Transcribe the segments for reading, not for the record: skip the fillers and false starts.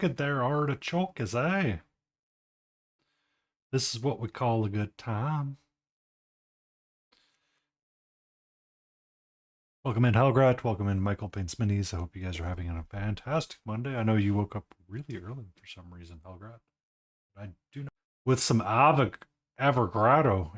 look at their artichokes, eh? This is what we call a good time. Welcome in, Helgrat. Welcome in, Michael Paints Minis. I hope you guys are having a fantastic Monday. I know you woke up really early for some reason, Helgrat. I do know. With some Avogadro.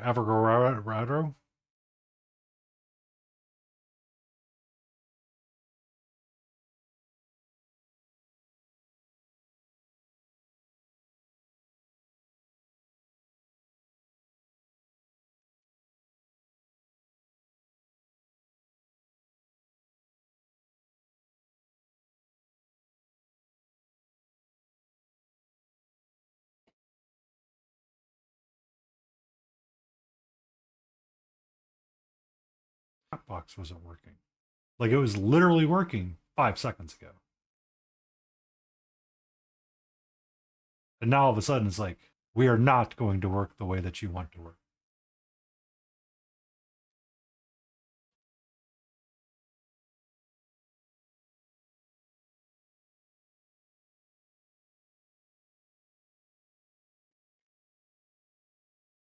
That box wasn't working. Like it was literally working 5 seconds ago. And now all of a sudden it's like, we are not going to work the way that you want to work.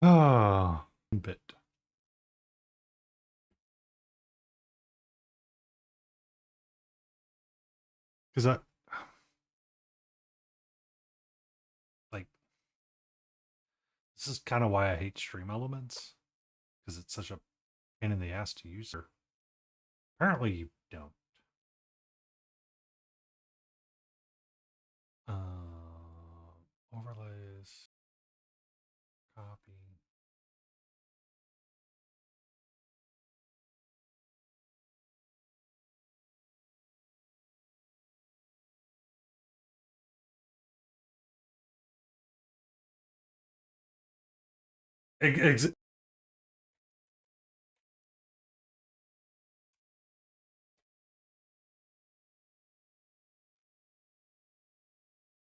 Oh, bit. Because I, like, this is kind of why I hate Stream Elements. Because it's such a pain in the ass to use. Apparently you don't. Overlays, copy.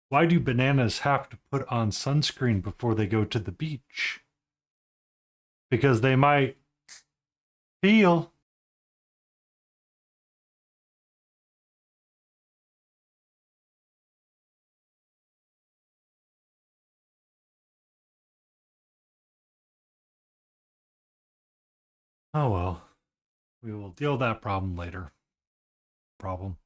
Why do bananas have to put on sunscreen before they go to the beach? Because they might peel. Oh well. We will deal with that problem later. Problem.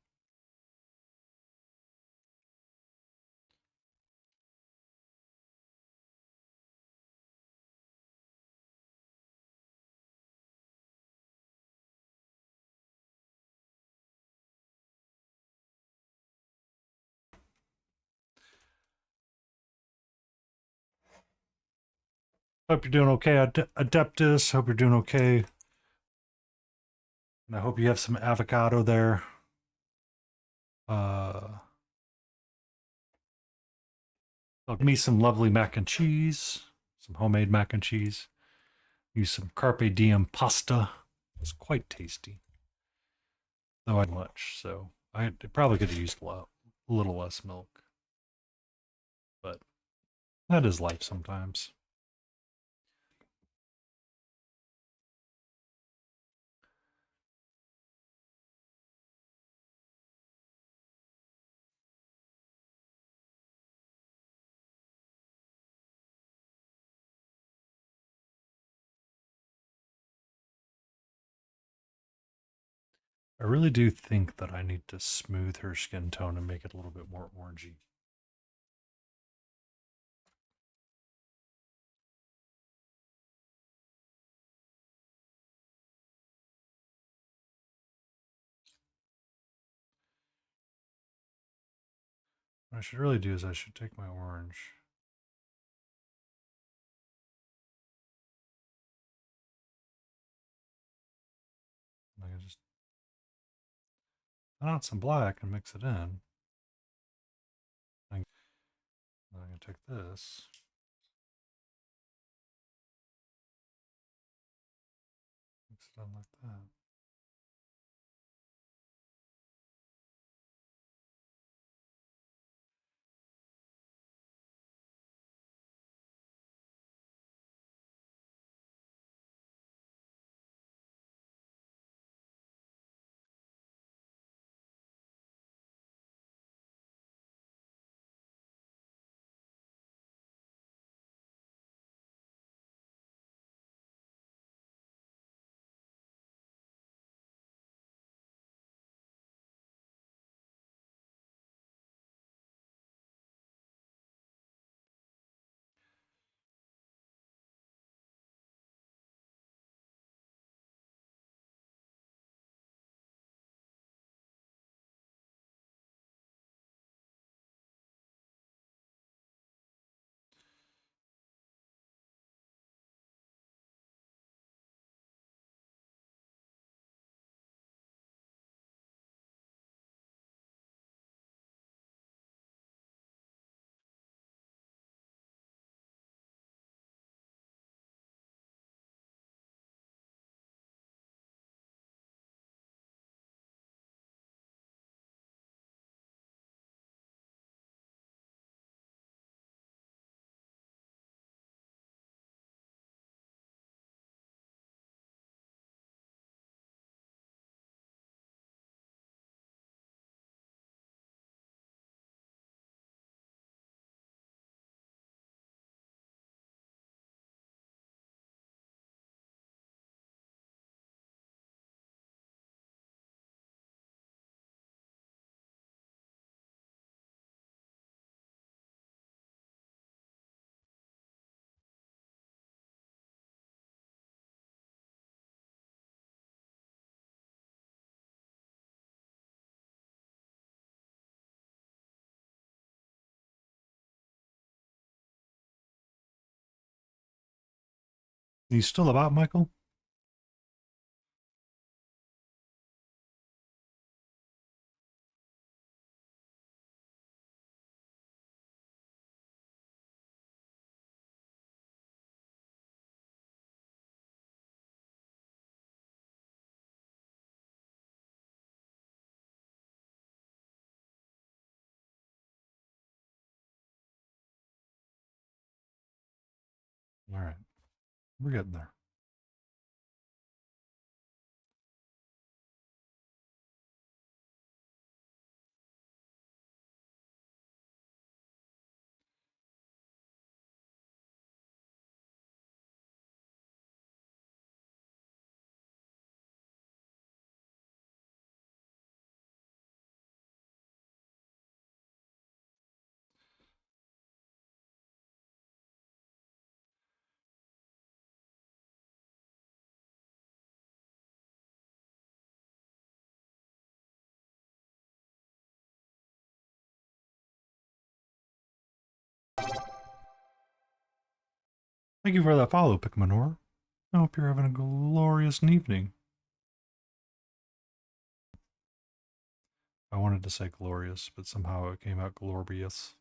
Hope you're doing okay, Adeptus. Hope you're doing okay. And I hope you have some avocado there. Give me some lovely mac and cheese. Some homemade mac and cheese. Use some Carpe Diem pasta. It's quite tasty. Though I much, so I probably could have used a little less milk. But that is life sometimes. I really do think that I need to smooth her skin tone and make it a little bit more orangey. What I should really do is I should take my orange. I can just put out some black and mix it in. I'm going to take this. Mix it in like that. You still about, Michael? All right. We're getting there. Thank you for that follow, Pikmanor. I hope you're having a glorious evening. I wanted to say glorious, but somehow it came out glorious.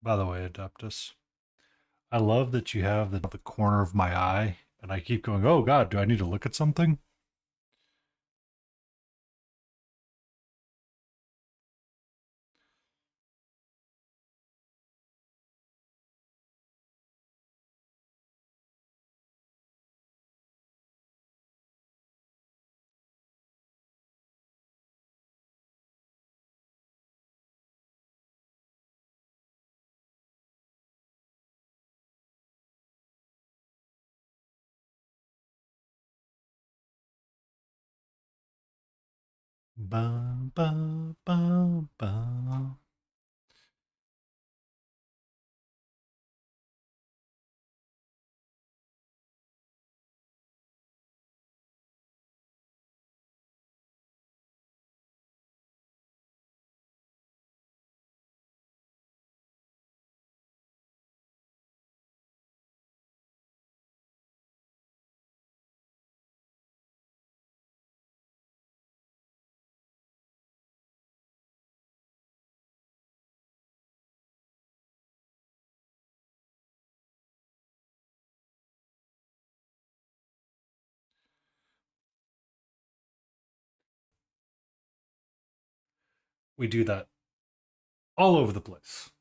By the way, Adeptus, I love that you have the corner of my eye, and I keep going, oh god, do I need to look at something? Ba, ba, ba, ba. We do that all over the place.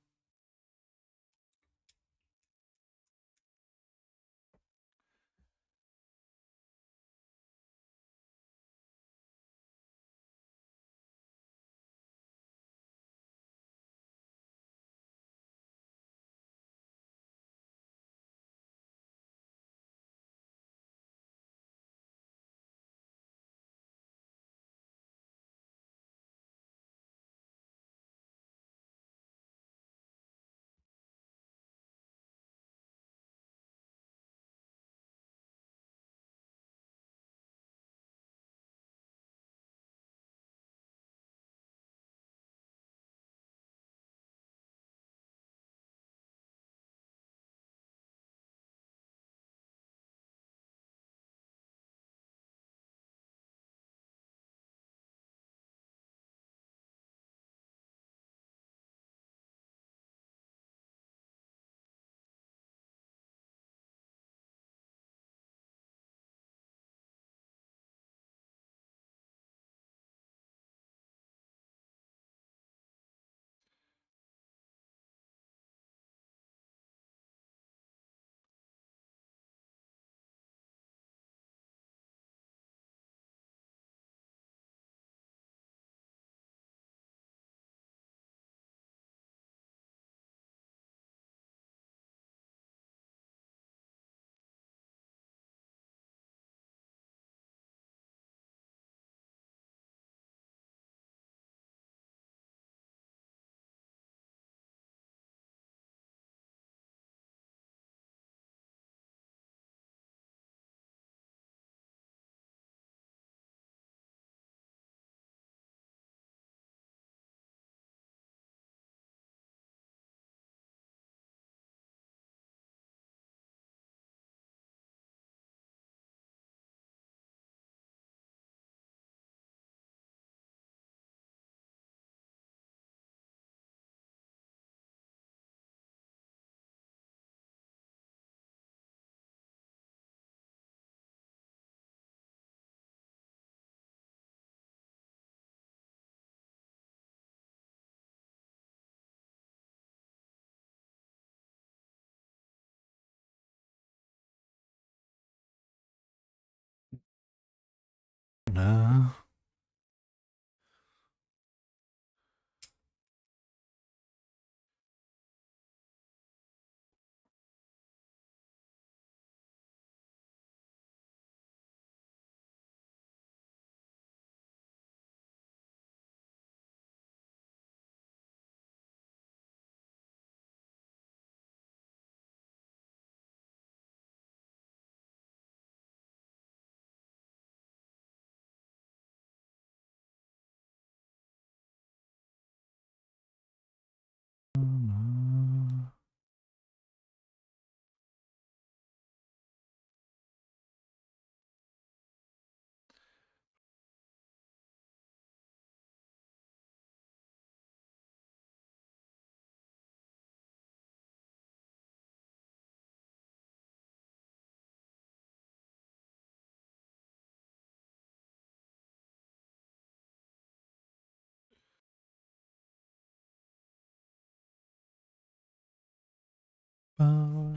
All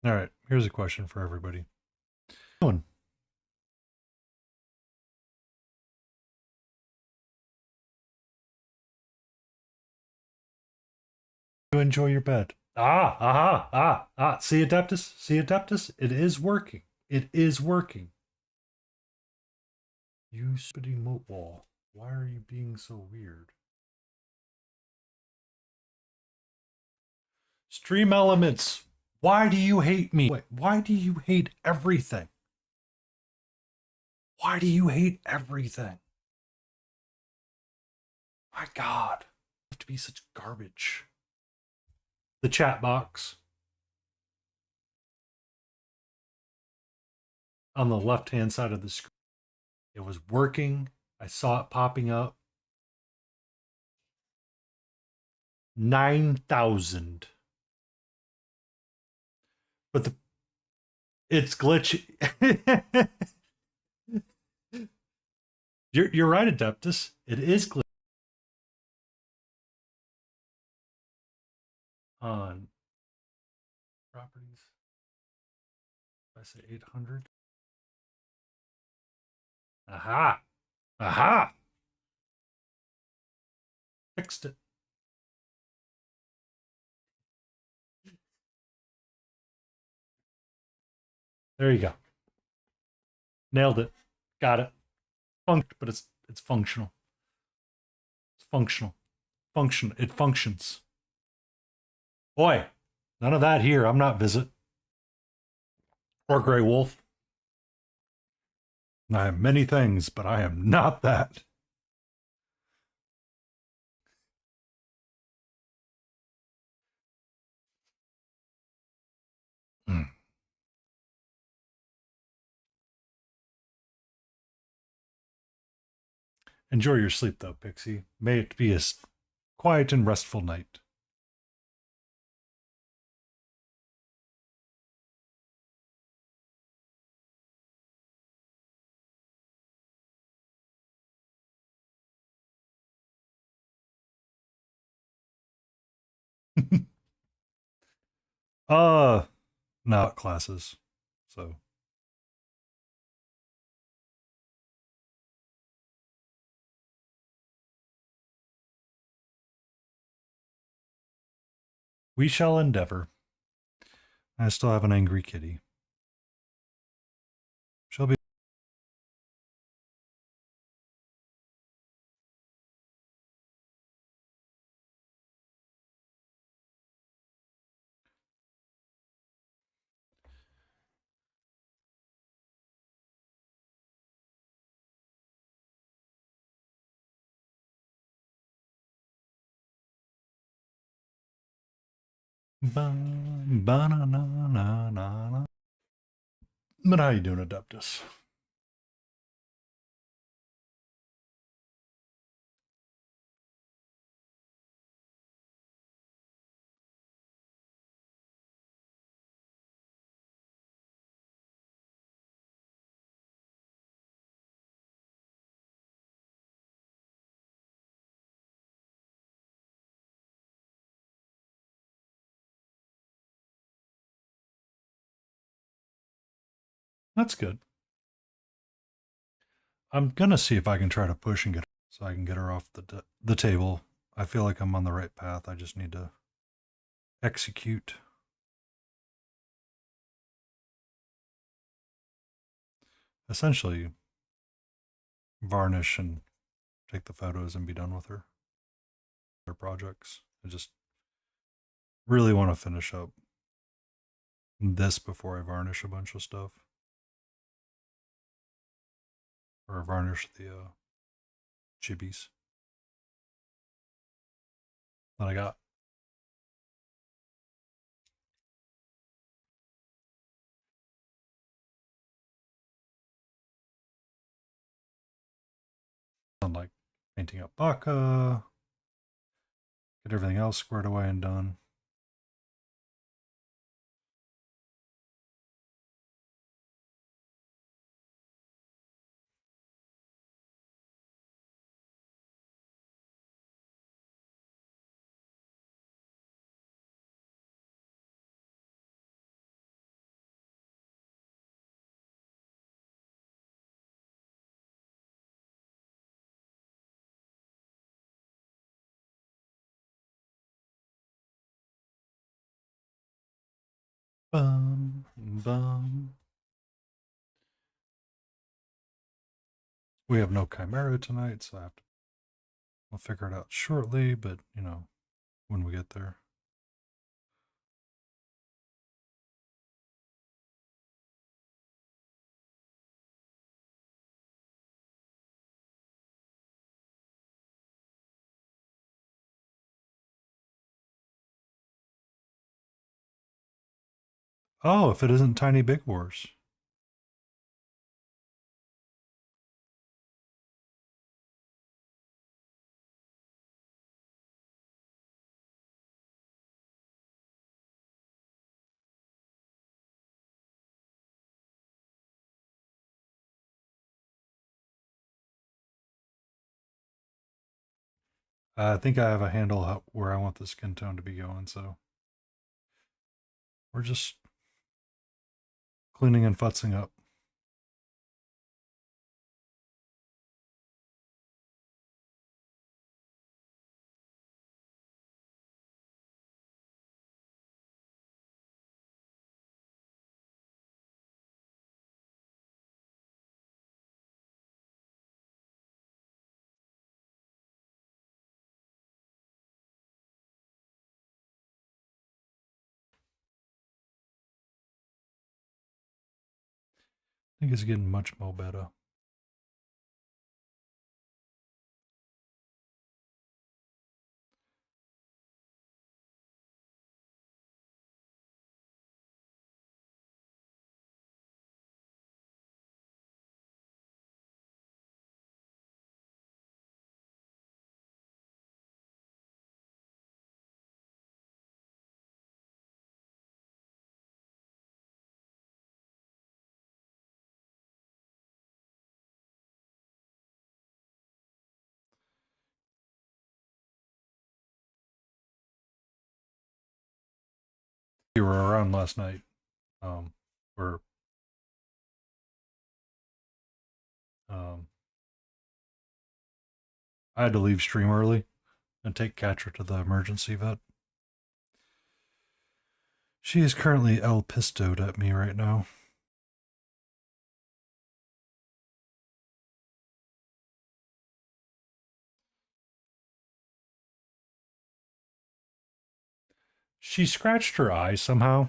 right, here's a question for everybody. You enjoy your bed. See, Adeptus? See, Adeptus? It is working. It is working. You spitting moat wall. Why are you being so weird? Stream elements. Why do you hate me? Wait, why do you hate everything? Why do you hate everything? My God. You have to be such garbage. The chat box on the left hand side of the screen. It was working. I saw it popping up. 9,000. But it's glitchy. You're right, Adeptus. It is glitchy. On properties. If I say 800. Aha. Aha. Fixed it. There you go. Nailed it. Got it. But it's functional. It's functional. It functions. Boy, none of that here. I'm not Visit or Grey Wolf. I am many things, but I am not that. Mm. Enjoy your sleep, though, Pixie. May it be a quiet and restful night. Not classes. So we shall endeavor. I still have an angry kitty. She'll be. Ba-na-na-na-na. But how you doing, Adeptus? That's good. I'm gonna see if I can try to push and get her so I can get her off the table. I feel like I'm on the right path. I just need to execute. Essentially, varnish and take the photos and be done with her. Her projects. I just really want to finish up this before I varnish a bunch of stuff. Or varnish the chibis that I got. On like painting up Baka, Get everything else squared away and done. Bum, bum. We have no Chimera tonight, so we'll figure it out shortly, but, you know, when we get there. Oh, if it isn't Tiny Big Wars. I think I have a handle where I want the skin tone to be going, so we're just cleaning and futzing up. I think it's getting much more better. You were around last night. Where I had to leave stream early and take Catra to the emergency vet. She is currently El Pistoed at me right now. She scratched her eye somehow.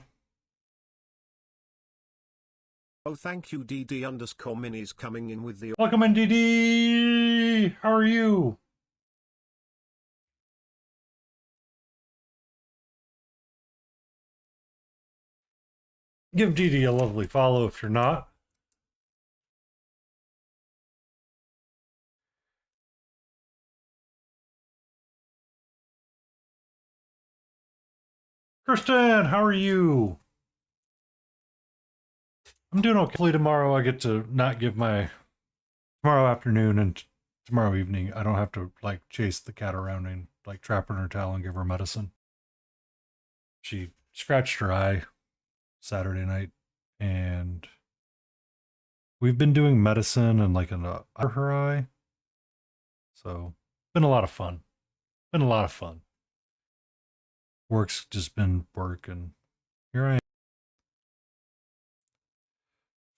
Oh, thank you, DD_Minis coming in with the. Welcome in, DD! How are you? Give DD a lovely follow if you're not. Kristen, how are you? I'm doing okay. Hopefully tomorrow I get to not give tomorrow afternoon and tomorrow evening, I don't have to like chase the cat around and like trap her in her towel and give her medicine. She scratched her eye Saturday night, and we've been doing medicine and like under her eye. So been a lot of fun. Been a lot of fun. Work's just been work, and here I am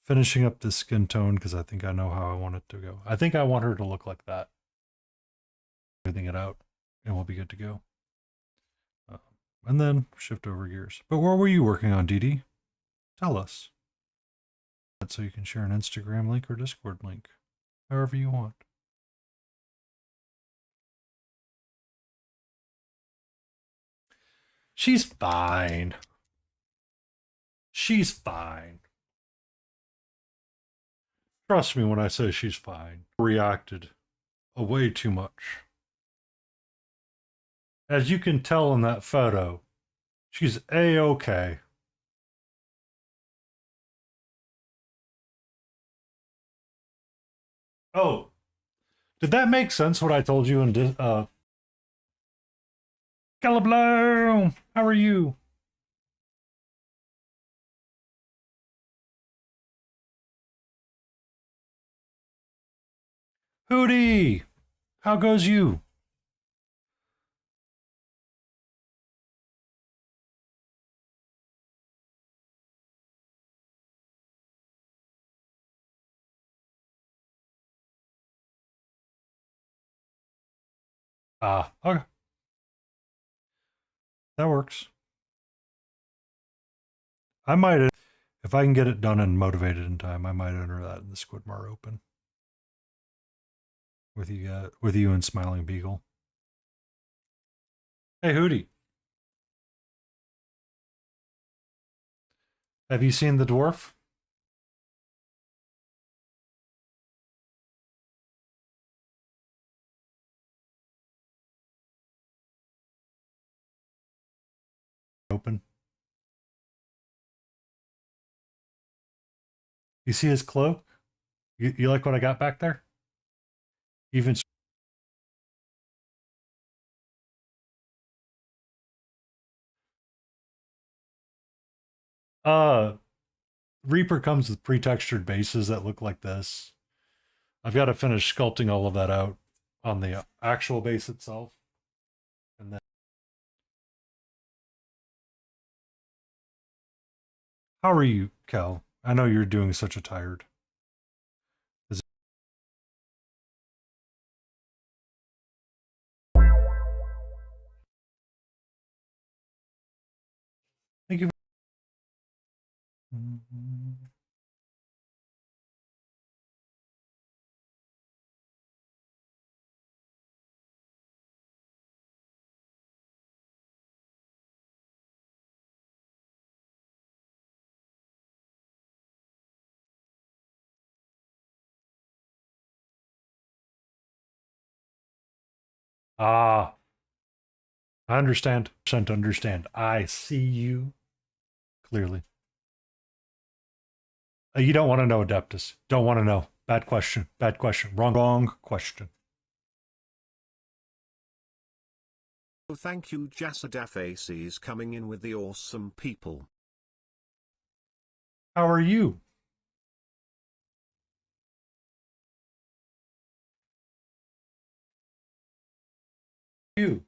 finishing up this skin tone because I think I know how I want it to go. I think I want her to look like that. Everything it out, and we'll be good to go. And then shift over gears. But what were you working on, Dee Dee? Tell us. So you can share an Instagram link or Discord link, however you want. She's fine. She's fine. Trust me when I say she's fine. Reacted way too much. As you can tell in that photo, she's A-okay. Oh, did that make sense what I told you in Calabloom? How are you? Hootie! How goes you? Ah, okay. That works. I might, if I can get it done and motivated in time, I might enter that in the Squidmar Open with you and Smiling Beagle. Hey, Hootie, have you seen the dwarf? Open. You see his cloak? You like what I got back there? Even uh, Reaper comes with pre-textured bases that look like this. I've got to finish sculpting all of that out on the actual base itself, and then. How are you, Cal? I know you're doing such a tired. Is Thank you. Ah, I understand. Understand. I see you clearly. You don't want to know, Adeptus. Don't want to know. Bad question. Bad question. Wrong question. Oh, thank you, Jasadafaces, coming in with the awesome people. How are you? You.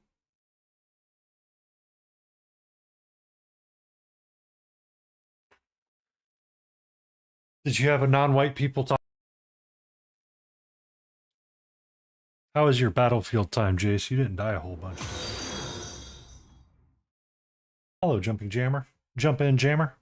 Did you have a non-white people talk? How was your battlefield time, Jace? You didn't die a whole bunch. Hello, jumping jammer. Jump in, jammer.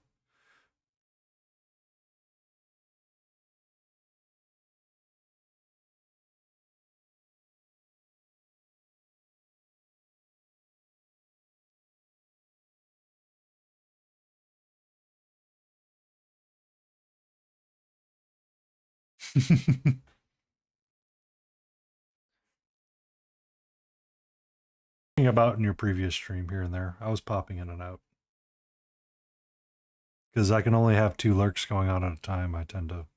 About in your previous stream here and there. I was popping in and out. Because I can only have 2 lurks going on at a time. I tend to.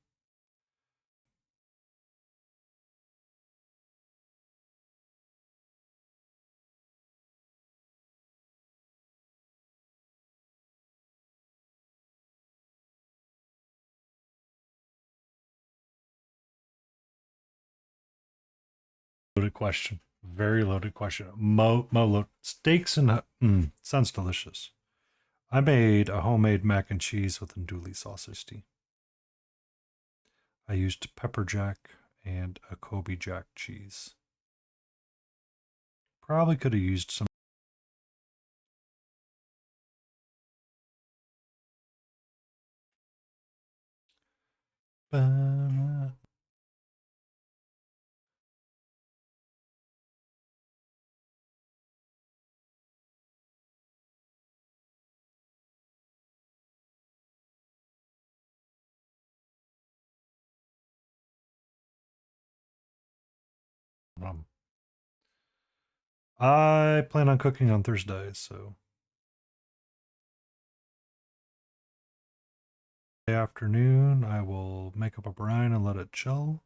Loaded question. Very loaded question. Steaks and sounds delicious. I made a homemade mac and cheese with andouille sausage. I used pepper jack and a Kobe jack cheese. Probably could have used some. I plan on cooking on Thursday, so afternoon I will make up a brine and let it chill.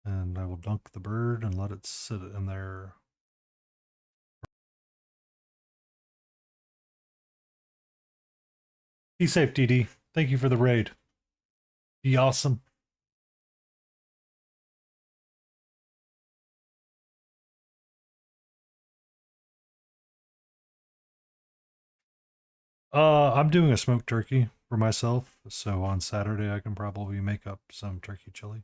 And I will dunk the bird and let it sit in there. Be safe, DD. Thank you for the raid. Be awesome. I'm doing a smoked turkey for myself, so on Saturday I can probably make up some turkey chili.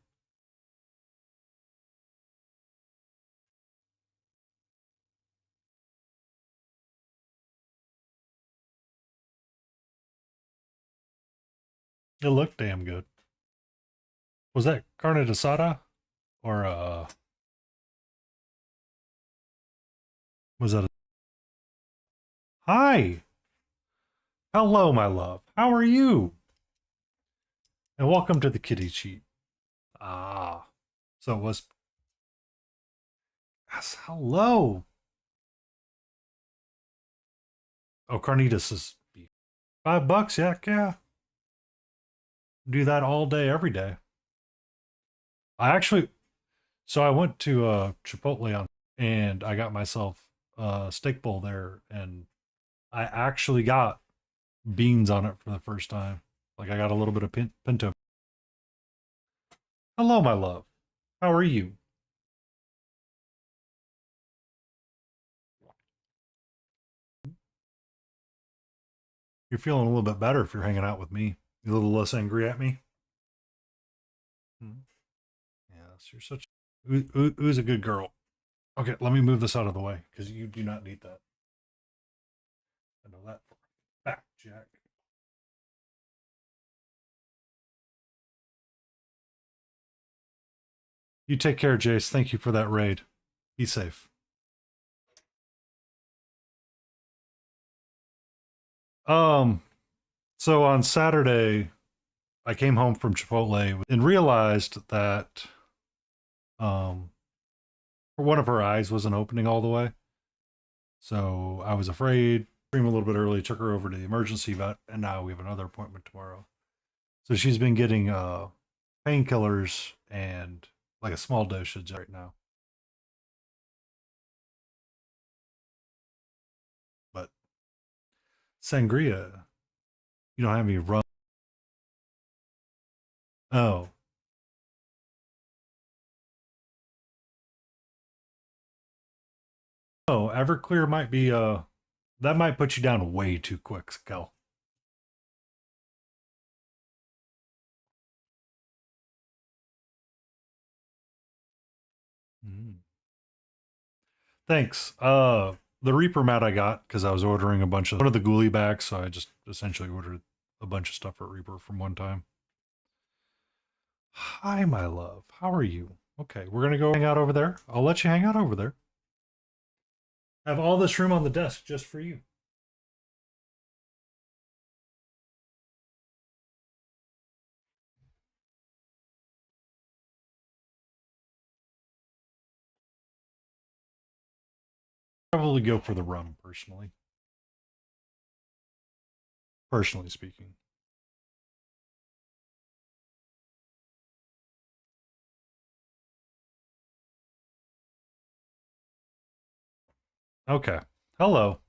It looked damn good. Was that carne asada? Or was that a... Hi! Hello, my love. How are you? And welcome to the kitty cheat. Ah. So it was... Yes, hello! Oh, carnitas is beef. $5, yeah. Do that all day, every day. I actually... So I went to Chipotle and I got myself a steak bowl there, and I actually got beans on it for the first time. Like I got a little bit of pinto. Hello, my love. How are you? You're feeling a little bit better if you're hanging out with me. You a little less angry at me? Hmm. Yes, you're such... Who's a good girl? Okay, let me move this out of the way because you do not need that. I know that for a fact, Jack. You take care, Jace. Thank you for that raid. Be safe. Um, so on Saturday, I came home from Chipotle and realized that um one of her eyes wasn't opening all the way. So I was afraid, screamed a little bit early, took her over to the emergency vet, and now we have another appointment tomorrow. So she's been getting painkillers and like a small dosage right now. But sangria, you don't have any rum. Oh. Oh, Everclear might be that might put you down way too quick, Kel. Mm. Thanks. The Reaper mat I got because I was ordering a bunch of one of the ghoulie bags, so I just essentially ordered a bunch of stuff for Reaper from one time. Hi, my love. How are you? Okay, we're gonna go hang out over there. I'll let you hang out over there. I have all this room on the desk just for you. Probably go for the rum, personally. Personally speaking. Okay. Hello.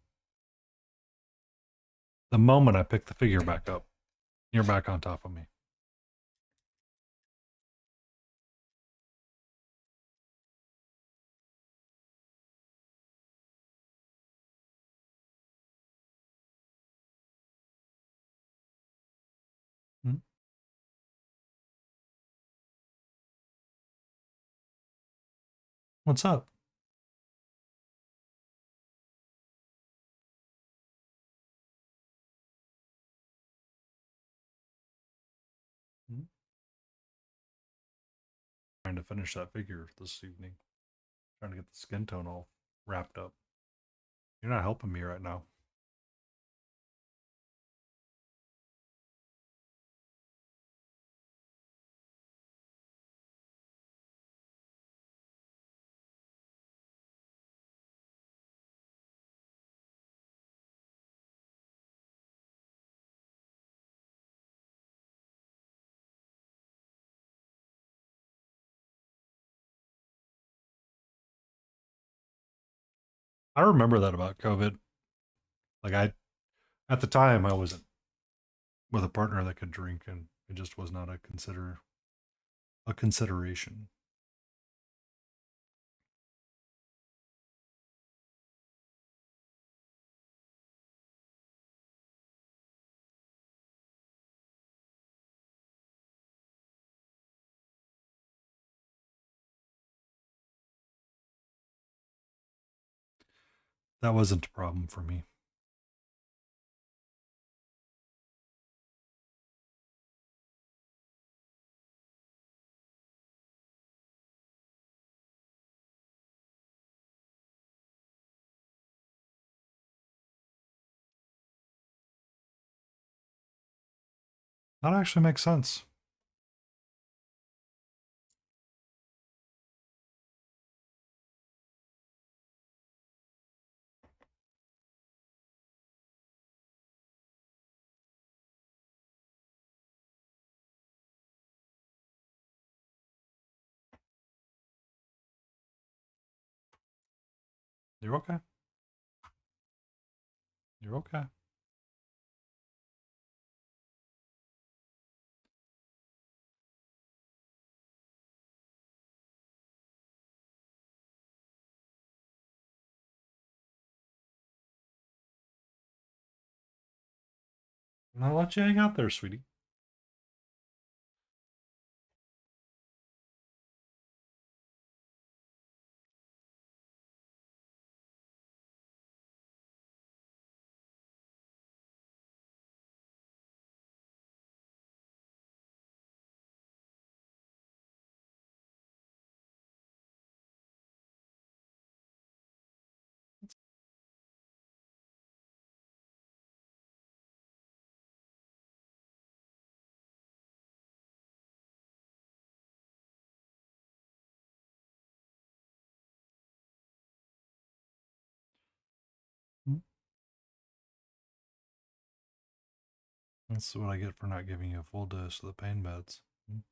The moment I pick the figure back up, you're back on top of me. Hmm? What's up? Hmm? Trying to finish that figure this evening. Trying to get the skin tone all wrapped up. You're not helping me right now. I remember that about COVID. Like at the time, I wasn't with a partner that could drink, and it just was not a consideration. That wasn't a problem for me. That actually makes sense. You're okay. You're okay. I'll let you hang out there, sweetie. Mm. That's what I get for not giving you a full dose of the pain meds. Mm.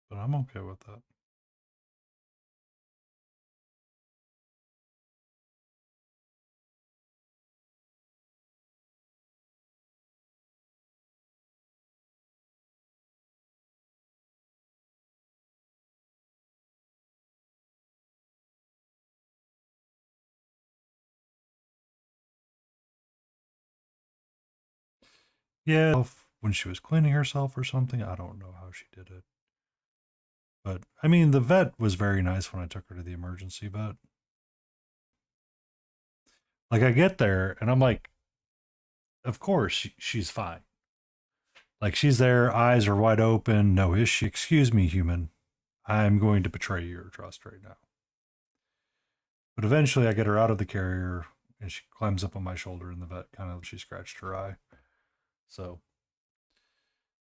But I'm okay with that. Yeah, when she was cleaning herself or something, I don't know how she did it. But I mean, the vet was very nice when I took her to the emergency vet. Like, I get there and I'm like, of course she's fine. Like, she's there, eyes are wide open, no issue. Excuse me, human. I'm going to betray your trust right now. But eventually, I get her out of the carrier and she climbs up on my shoulder, and the vet she scratched her eye. So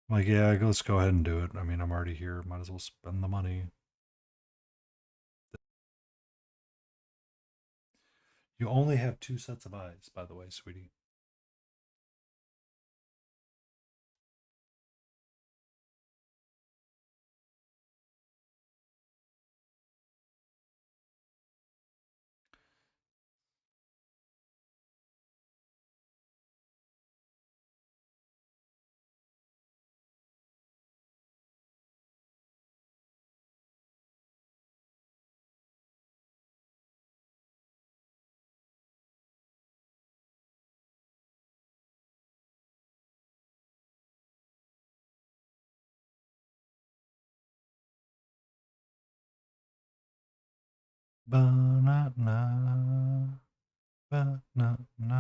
I'm like, yeah, let's go ahead and do it. I mean, I'm already here. Might as well spend the money. You only have two sets of eyes, by the way, sweetie. Ba-na-na, ba-na-na.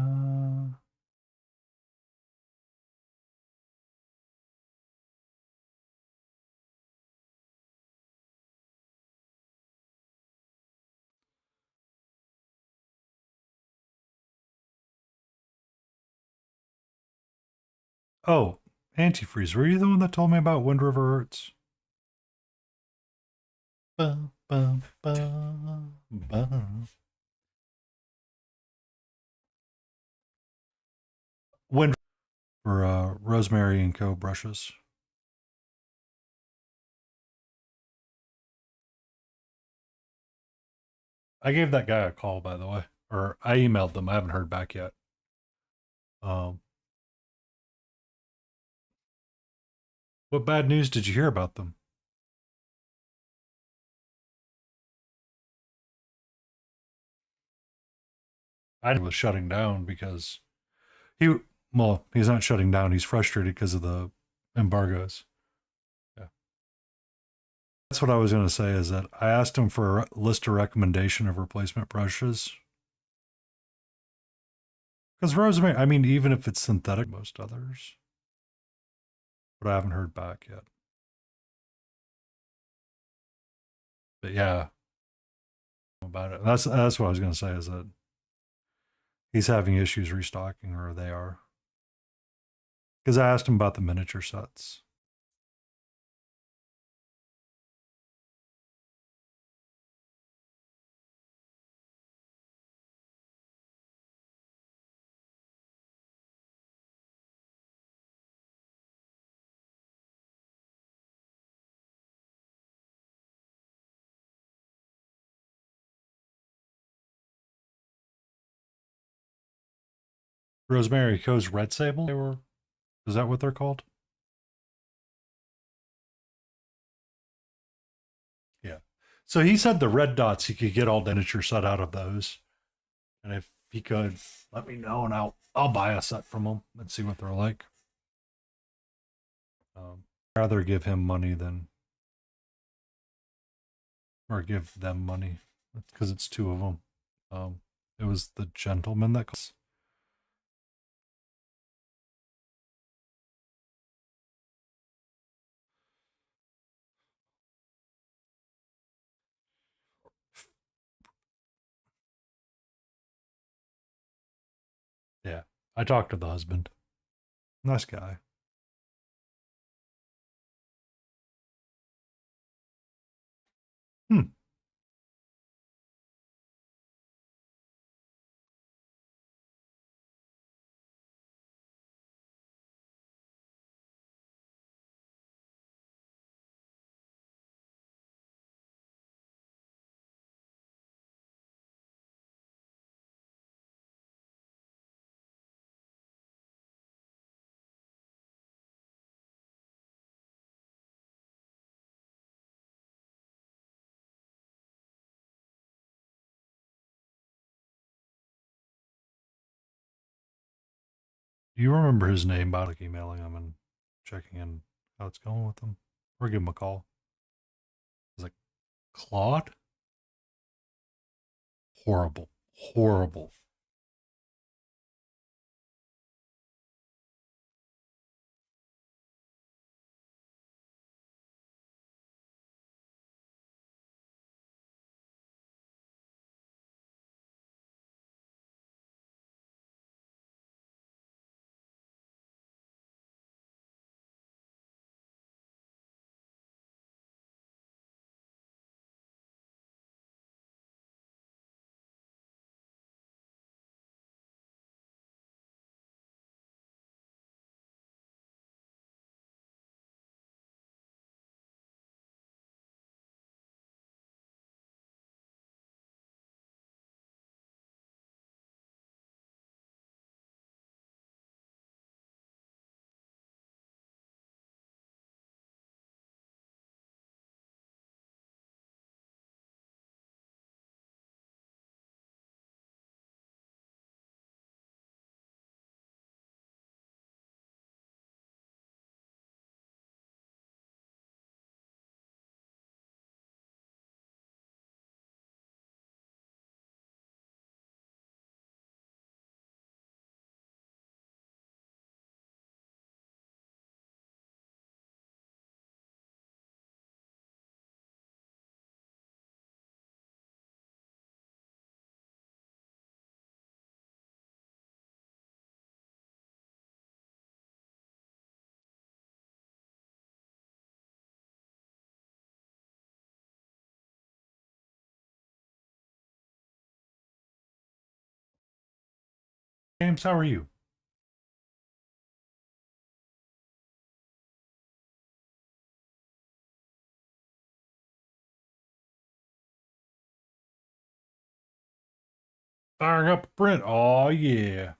Oh, antifreeze. Were you the one that told me about Wind River Arts? Ba, ba, ba, ba. Wind for Rosemary and Co. brushes. I gave that guy a call, by the way, or I emailed them. I haven't heard back yet. Um, what bad news did you hear about them? I was shutting down because he, well, he's not shutting down. He's frustrated because of the embargoes. Yeah. That's what I was going to say is that I asked him for a list of recommendation of replacement brushes. Because rosemary, I mean, even if it's synthetic, most others. But I haven't heard back yet. But yeah, about it. That's what I was going to say is that he's having issues restocking, or they are. Because I asked him about the miniature sets. Rosemary Co's Red Sable, they were, is that what they're called? Yeah. So he said the red dots, he could get all the miniature set out of those. And if he could, let me know and I'll buy a set from him and see what they're like. I'd rather give him money than, or give them money because it's two of them. It was the gentleman that. Yeah, I talked to the husband. Nice guy. Hmm. Do you remember his name by like emailing him and checking in how it's going with him? Or give him a call. Is it Claude? Horrible. Horrible. James, how are you? Firing up a print. Oh, yeah.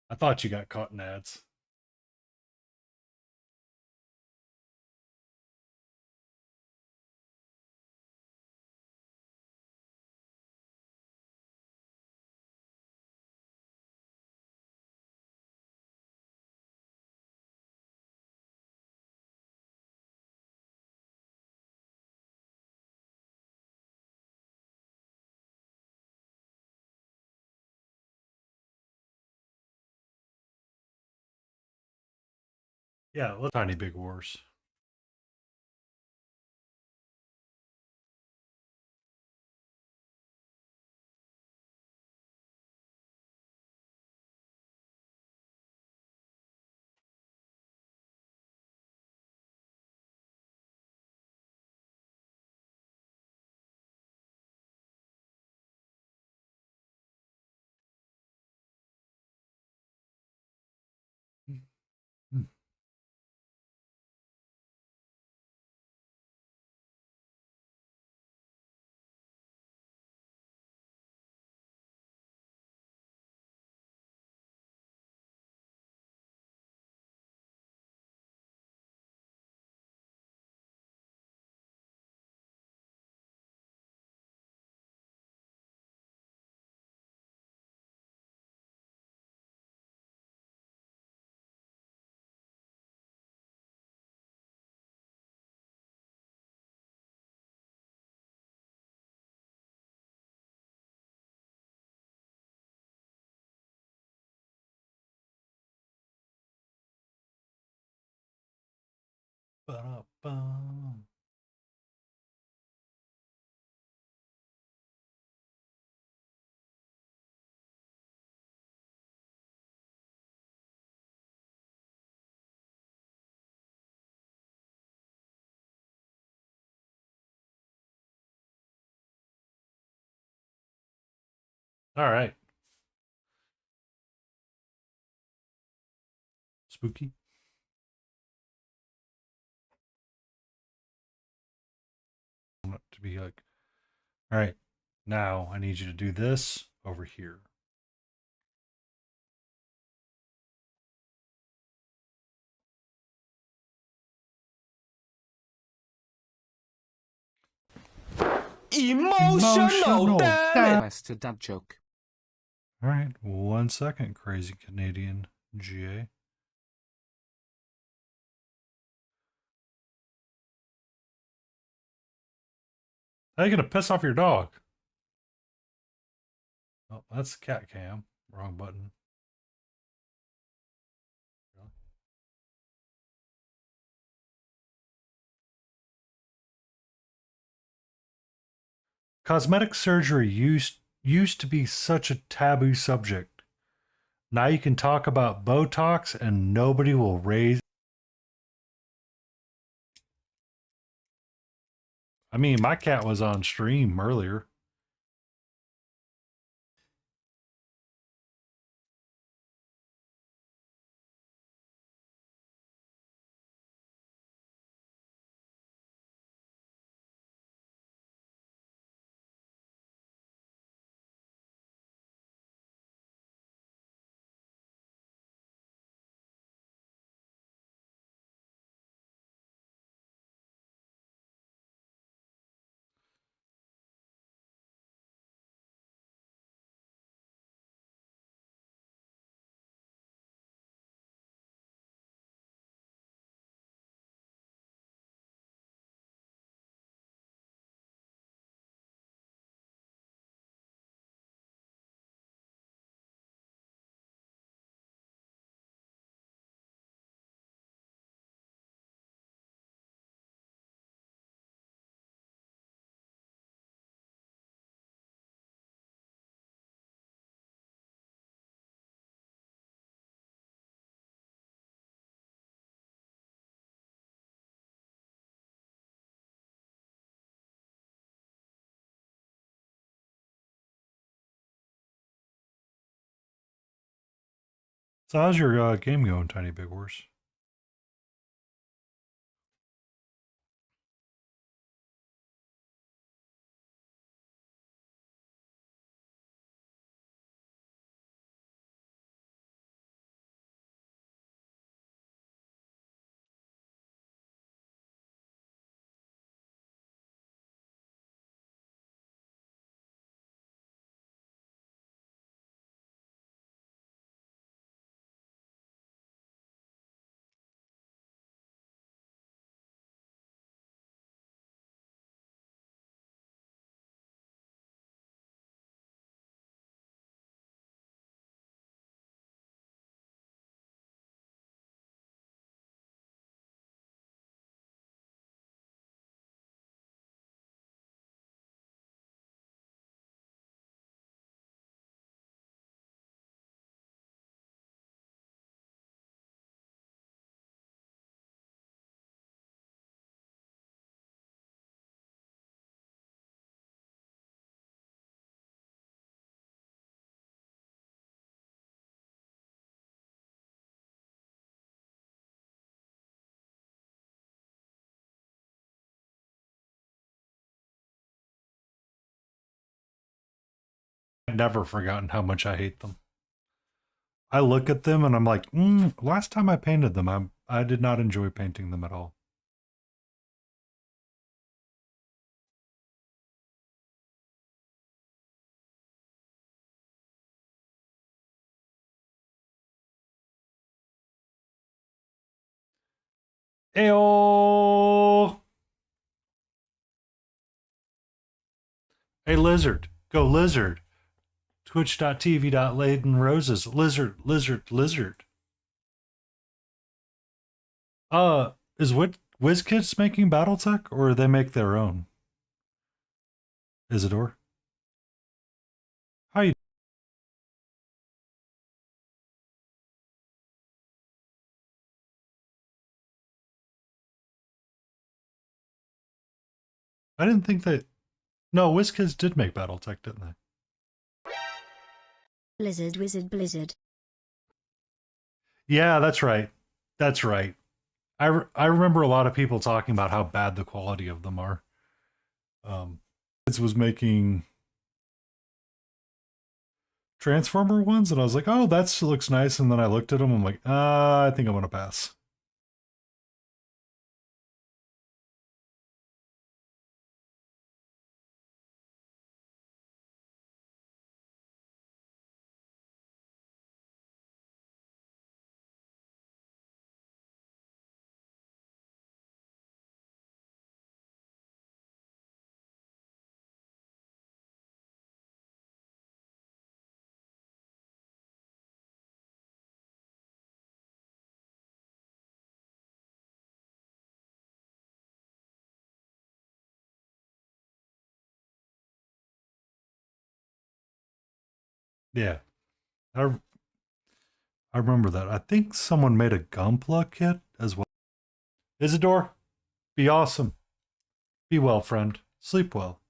I thought you got caught in ads. Yeah, tiny big wars. Ba-da-bum. All right. Spooky. I want it to be like, all right, now I need you to do this over here. Emotional, damn it! Best dad joke. All right, 1 second, crazy Canadian GA. How you gonna piss off your dog? Oh, that's cat cam. Wrong button. Cosmetic surgery used to be such a taboo subject. Now you can talk about Botox and nobody will raise. I mean, my cat was on stream earlier. So how's your game going, Tiny Big Horse? never forgotten how much I hate them. I look at them and I'm like, last time I painted them, I did not enjoy painting them at all. Ayo! Hey, Lizard. Go Lizard. Twitch.tv.ladenroses. Lizard, Lizard, Lizard. Is WizKids making Battletech, or they make their own? Isidore? How you? I didn't think that... No, WizKids did make Battletech, didn't they? Blizzard Wizard Blizzard. Yeah, that's right. That's right. I remember a lot of people talking about how bad the quality of them are. It was making Transformer ones, and I was like, oh, that looks nice. And then I looked at them, I'm like, I think I'm gonna pass. Yeah, I I remember that. I think someone made a Gunpla kit as well. Isidore, be awesome. Be well, friend. Sleep well.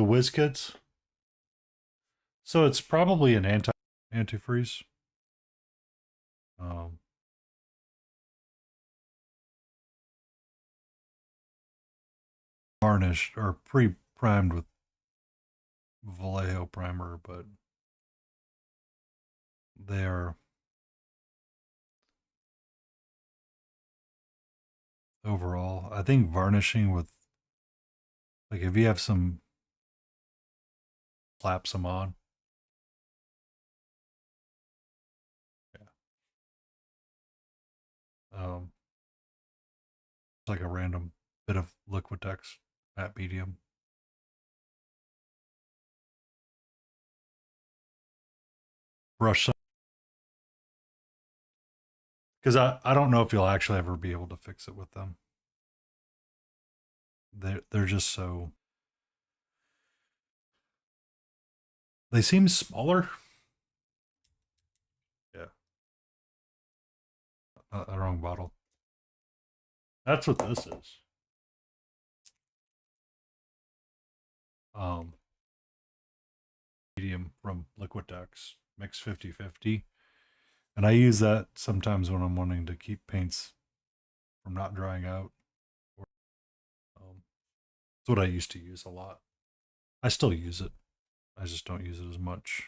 The WizKids. So it's probably an antifreeze. Um, Varnished or pre-primed with Vallejo primer, but they are overall. I think varnishing with, like, if you have some, slaps them on. Yeah. It's like a random bit of Liquitex matte medium. Brush some, because I don't know if you'll actually ever be able to fix it with them. They're just so, they seem smaller. Yeah, a wrong bottle. That's what this is. Um, Medium from Liquitex, mix 50/50. And I use that sometimes when I'm wanting to keep paints from not drying out. It's what I used to use a lot. I still use it. I just don't use it as much.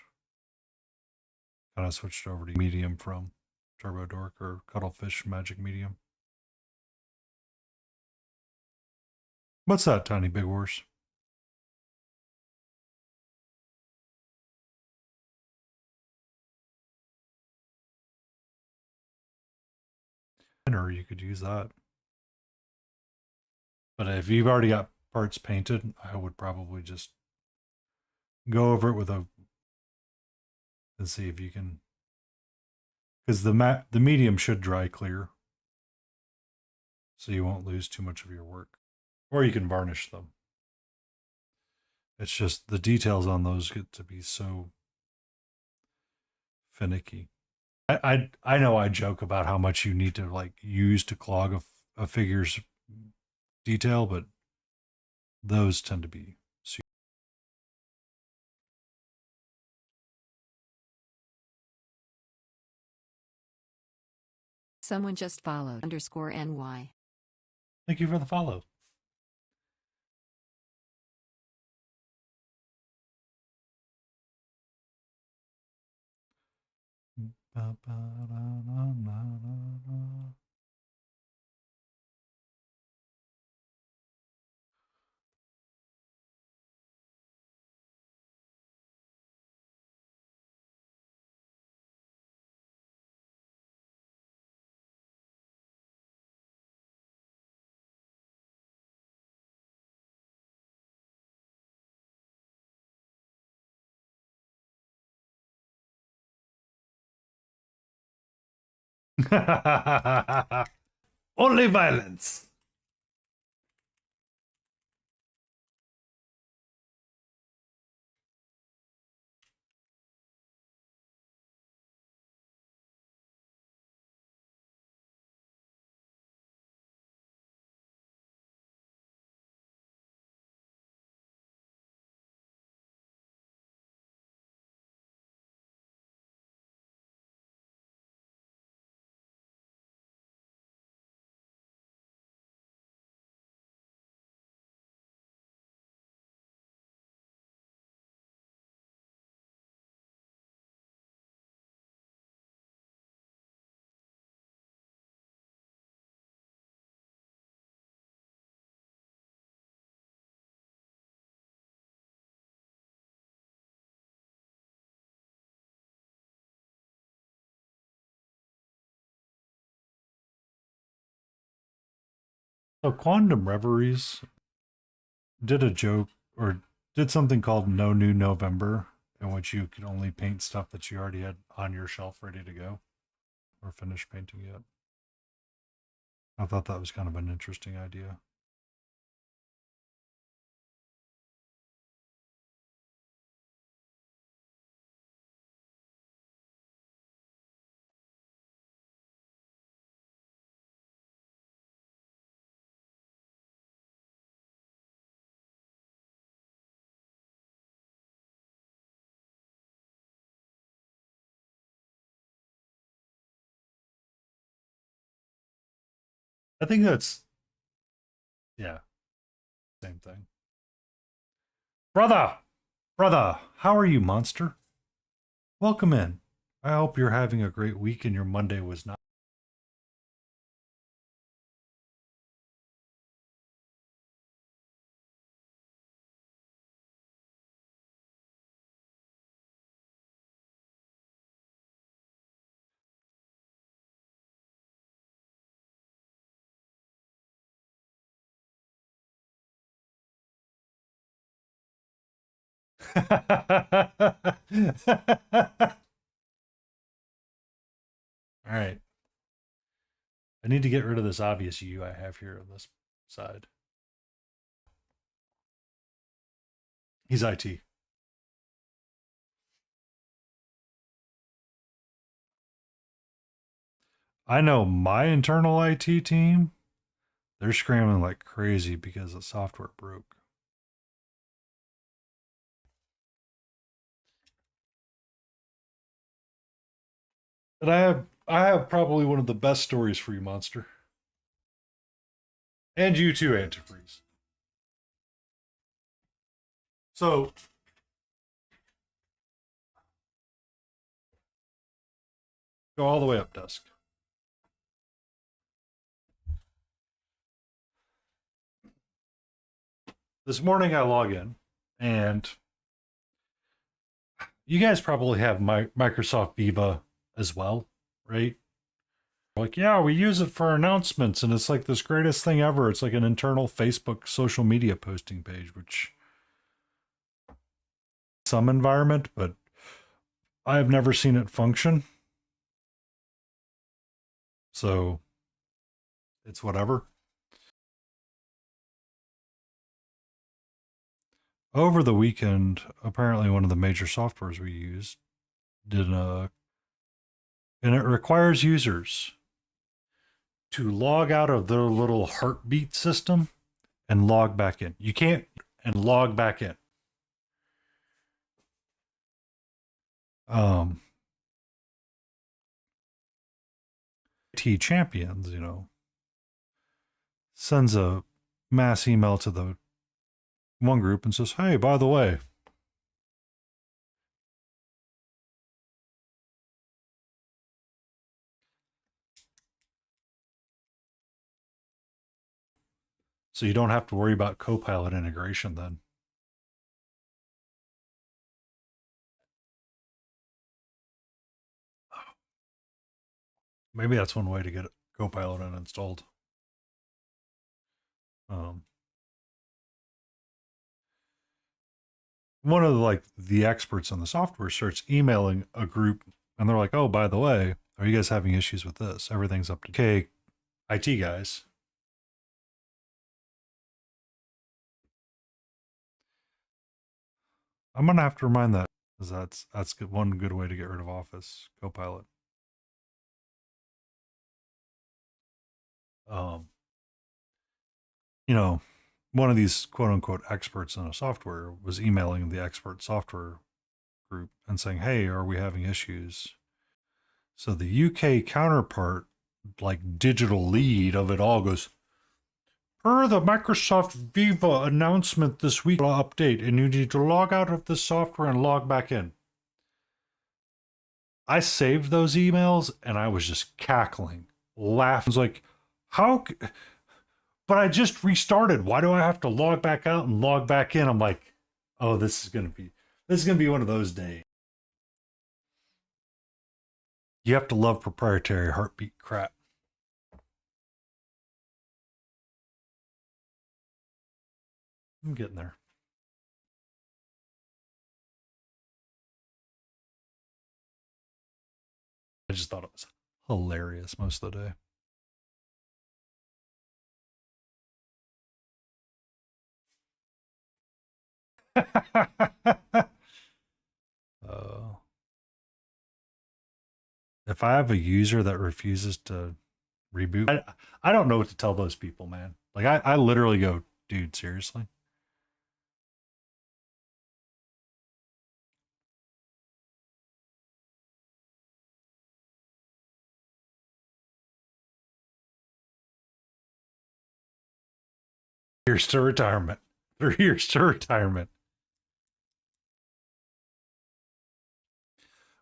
Kind of switched over to medium from Turbo Dork or Cuttlefish Magic Medium. What's that, Tiny Big Horse? Or you could use that. But if you've already got parts painted, I would probably just go over it with a, and see if you can, because the medium should dry clear, so you won't lose too much of your work. Or you can varnish them. It's just the details on those get to be so finicky. I know I joke about how much you need to like use to clog a figure's detail, but those tend to be super. Someone just followed _NY. Thank you for the follow. Only violence. So Quantum Reveries did a joke, or did something called No New November, in which you could only paint stuff that you already had on your shelf ready to go or finished painting yet. I thought that was kind of an interesting idea. I think that's, yeah, same thing. Brother! Brother! How are you, monster? Welcome in. I hope you're having a great week and your Monday was not. All right. I need to get rid of this obvious U I have here on this side. He's IT. I know my internal IT team, they're scrambling like crazy because the software broke. And I have probably one of the best stories for you, monster. And you too, antifreeze. So go all the way up, Dusk. This morning I log in, and you guys probably have Microsoft Viva as well, right? Like, yeah, we use it for announcements, and it's like this greatest thing ever. It's like an internal Facebook social media posting page, which some environment, but I've never seen it function. So it's whatever. Over the weekend, apparently one of the major softwares we used did and it requires users to log out of their little heartbeat system and log back in. You can't and log back in. Um, T champions, sends a mass email to the one group and says, "Hey, by the way, so you don't have to worry about Copilot integration then." Maybe that's one way to get Copilot uninstalled. Um, One of the experts on the software starts emailing a group, and they're like, "Oh, by the way, are you guys having issues with this? Everything's up to okay, IT guys." I'm gonna have to remind that because that's one good way to get rid of Office Copilot. Um, you know, one of these quote unquote experts in a software was emailing the expert software group and saying, "Hey, are we having issues?" So the UK counterpart, like digital lead of it all, goes, "Per the Microsoft Viva announcement this week update, and you need to log out of the software and log back in." I saved those emails and I was just cackling, laughing. I was like, how? But I just restarted. Why do I have to log back out and log back in? I'm like, oh, this is gonna be one of those days. You have to love proprietary heartbeat crap. I'm getting there. I just thought it was hilarious most of the day. uh, if I have a user that refuses to reboot, I don't know what to tell those people, man. Like I literally go, dude, seriously? Years to retirement. 3 years to retirement.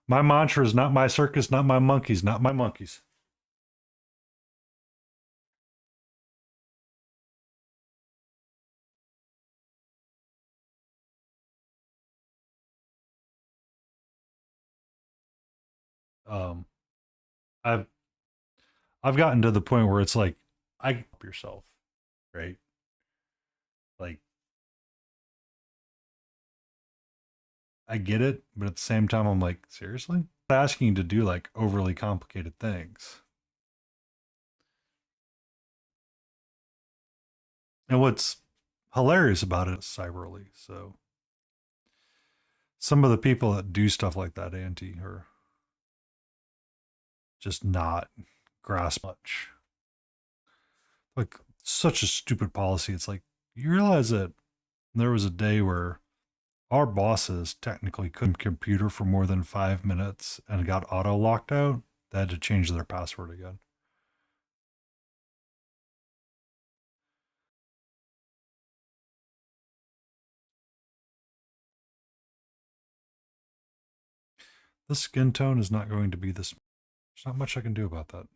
My mantra is not my circus, not my monkeys, not my monkeys. Um, I've I've gotten to the point where it's like I help yourself, right? Like I get it, but at the same time I'm like, seriously? I'm not asking you to do like overly complicated things. And what's hilarious about it is cyberly. So some of the people that do stuff like that, Auntie, are just not grasp much. Like such a stupid policy. It's like you realize that there was a day where our bosses technically couldn't computer for more than 5 minutes and got auto locked out. They had to change their password again. The skin tone is not going to be this. There's not much I can do about that.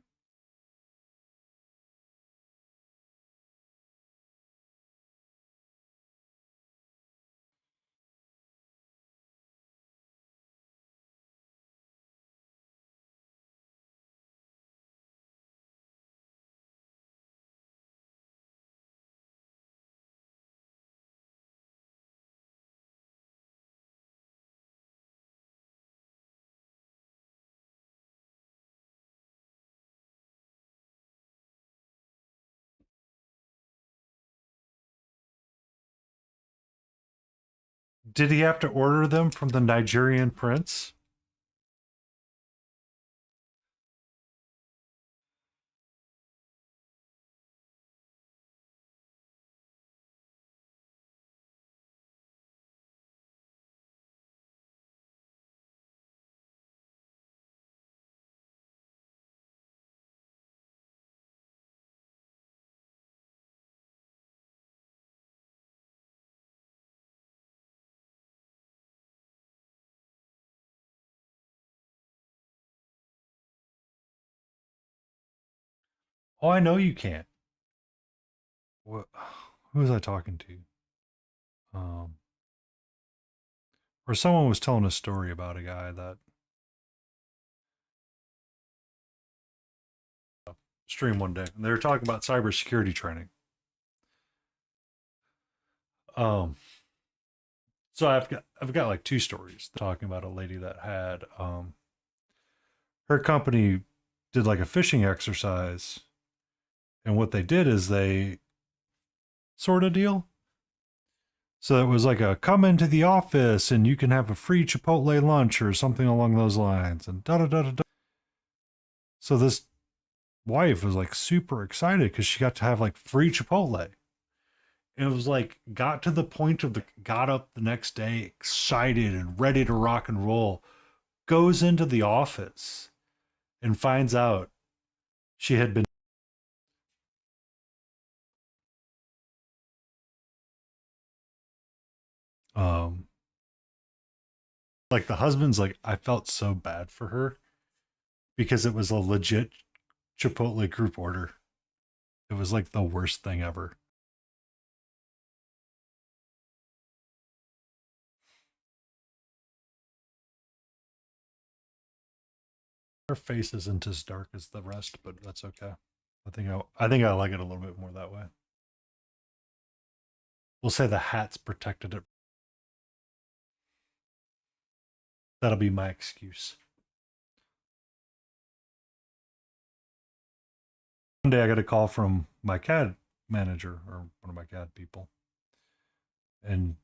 Did he have to order them from the Nigerian prince? Oh, I know you can't. What? Who was I talking to? Um, or someone was telling a story about a guy that streamed one day, and they were talking about cybersecurity training. Um, so I've got like 2 stories talking about a lady that had her company did like a phishing exercise, and what they did is they sort of deal. So it was like a come into the office and you can have a free Chipotle lunch or something along those lines, and da da da da da. So this wife was like super excited because she got to have like free Chipotle. And it was like got to the point of the got up the next day excited and ready to rock and roll, goes into the office and finds out she had been um like the husband's like, I felt so bad for her because it was a legit Chipotle group order. It was like the worst thing ever. Her face isn't as dark as the rest, but that's okay. I think I like it a little bit more that way. We'll say the hats protected it. That'll be my excuse. One day I got a call from my CAD manager or one of my CAD people. And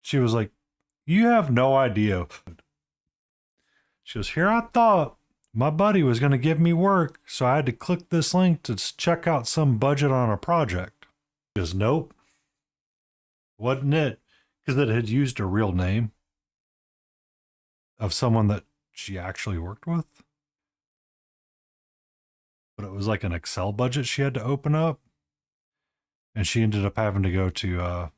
she was like, you have no idea. She goes, here I thought my buddy was going to give me work, so I had to click this link to check out some budget on a project. She goes, nope, wasn't it? Because it had used a real name of someone that she actually worked with. But it was like an Excel budget she had to open up. and she ended up having to go to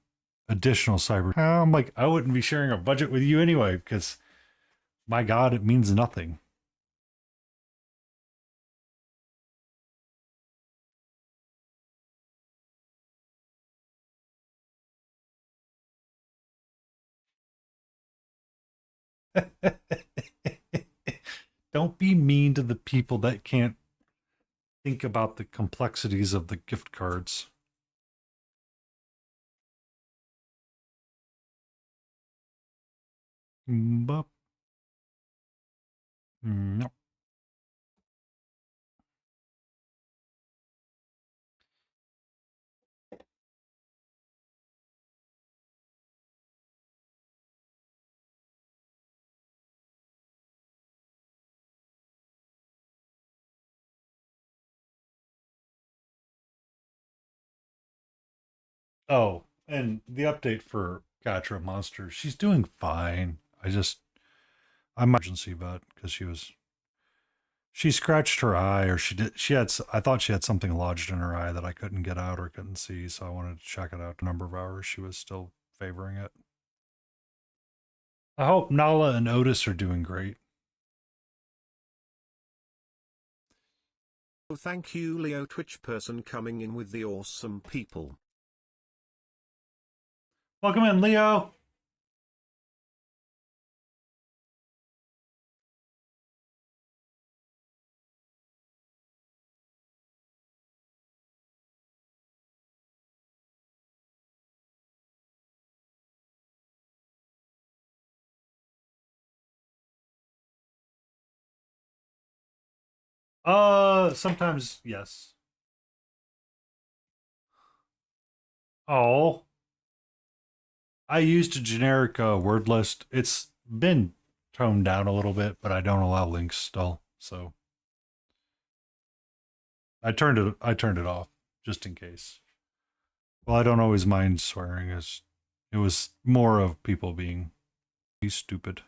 additional cyber. I'm like, I wouldn't be sharing a budget with you anyway, because my God, it means nothing. Don't be mean to the people that can't think about the complexities of the gift cards. But, no. Oh, and the update for Gatra Monster, she's doing fine. I'm emergency vet because she scratched her eye, or I thought she had something lodged in her eye that I couldn't get out or couldn't see, so I wanted to check it out. A number of hours she was still favoring it. I hope Nala and Otis are doing great. Oh, thank you, Leo Twitch person coming in with the awesome people. Welcome in, Leo. Sometimes yes. Oh, I used a generic word list. It's been toned down a little bit, but I don't allow links still. So I turned it off just in case. Well, I don't always mind swearing, as it was more of people being stupid.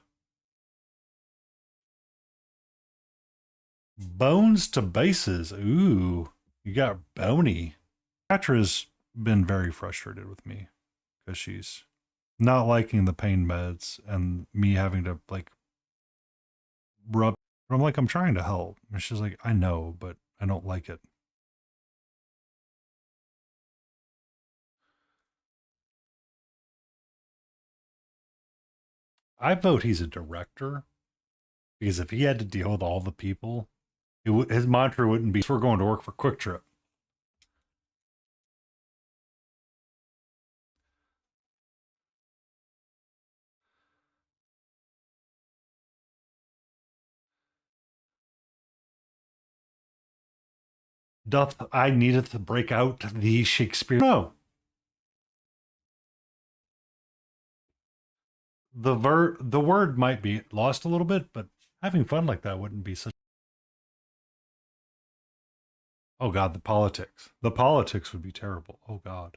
Bones to bases. Ooh, you got bony. Katra's been very frustrated with me because she's not liking the pain meds and me having to like rub. I'm like, I'm trying to help. And she's like, I know, but I don't like it. I vote he's a director because if he had to deal with all the people, his mantra wouldn't be, we're going to work for Quick Trip. Doth I needeth to break out the Shakespeare? No. The word might be lost a little bit, but having fun like that wouldn't be such. Oh God, the politics. The politics would be terrible. Oh God.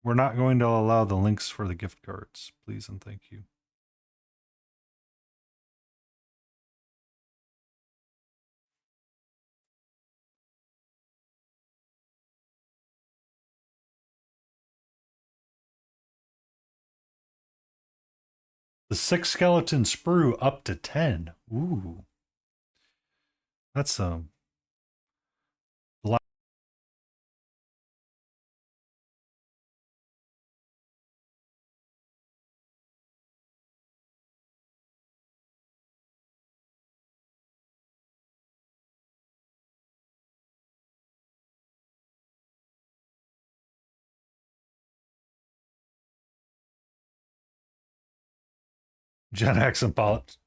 We're not going to allow the links for the gift cards, please and thank you. The 6 skeleton sprue up to 10. Ooh. That's Gen X and politics.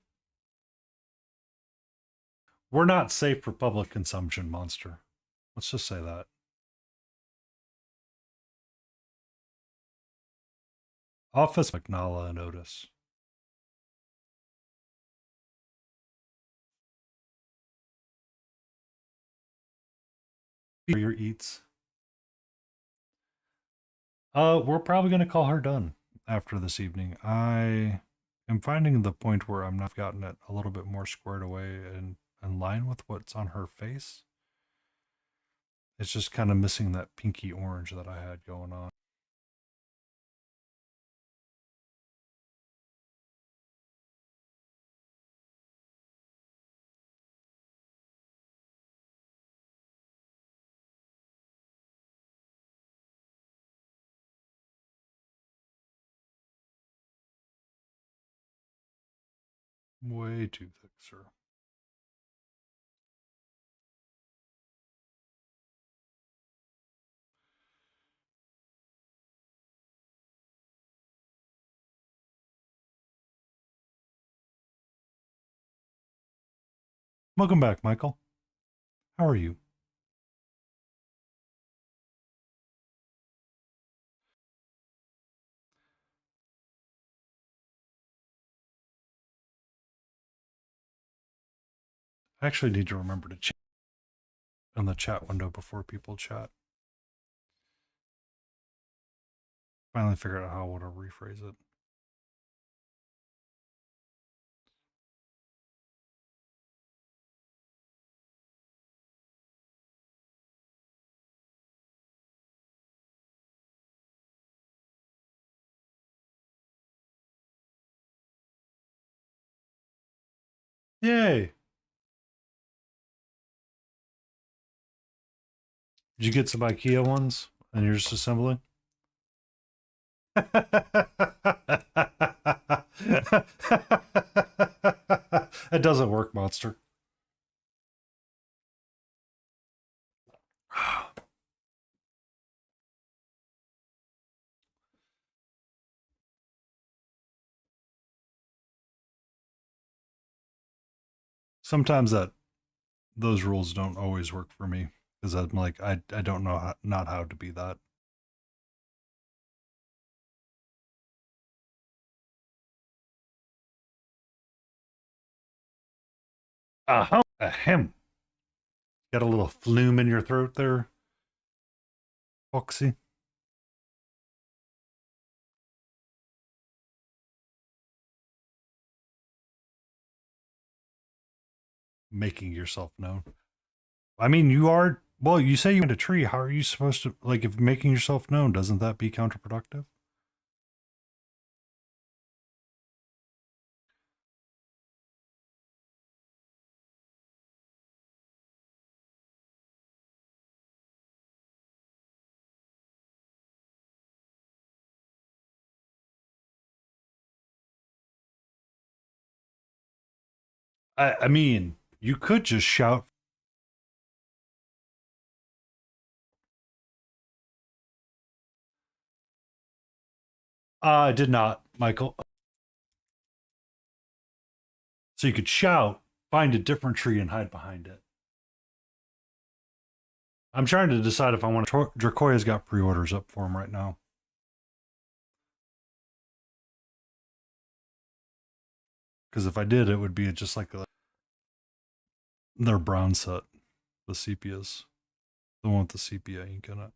We're not safe for public consumption, Monster. Let's just say that. Office McNalla and Otis. Your eats. We're probably gonna call her done after this evening. I am finding the point where I'm not gotten it a little bit more squared away and in line with what's on her face. It's just kind of missing that pinky orange that I had going on. Way too thick, sir. Welcome back, Michael. How are you? I actually need to remember to chat in the chat window before people chat. Finally figured out how I want to rephrase it. Yay! Did you get some IKEA ones and you're just assembling? It doesn't work, monster. Sometimes those rules don't always work for me because I'm like I don't know not how to be that. Ahem. Got a little flume in your throat there, Foxy. Making yourself known. I mean, you are. Well, you say you want a tree. How are you supposed to like if making yourself known? Doesn't that be counterproductive? I mean, you could just shout. I did not, Michael. So you could shout, find a different tree, and hide behind it. I'm trying to decide if I want to. Dracoya's got pre-orders up for him right now. Because if I did, it would be just like their brown set, the sepias, the one with the sepia ink in it.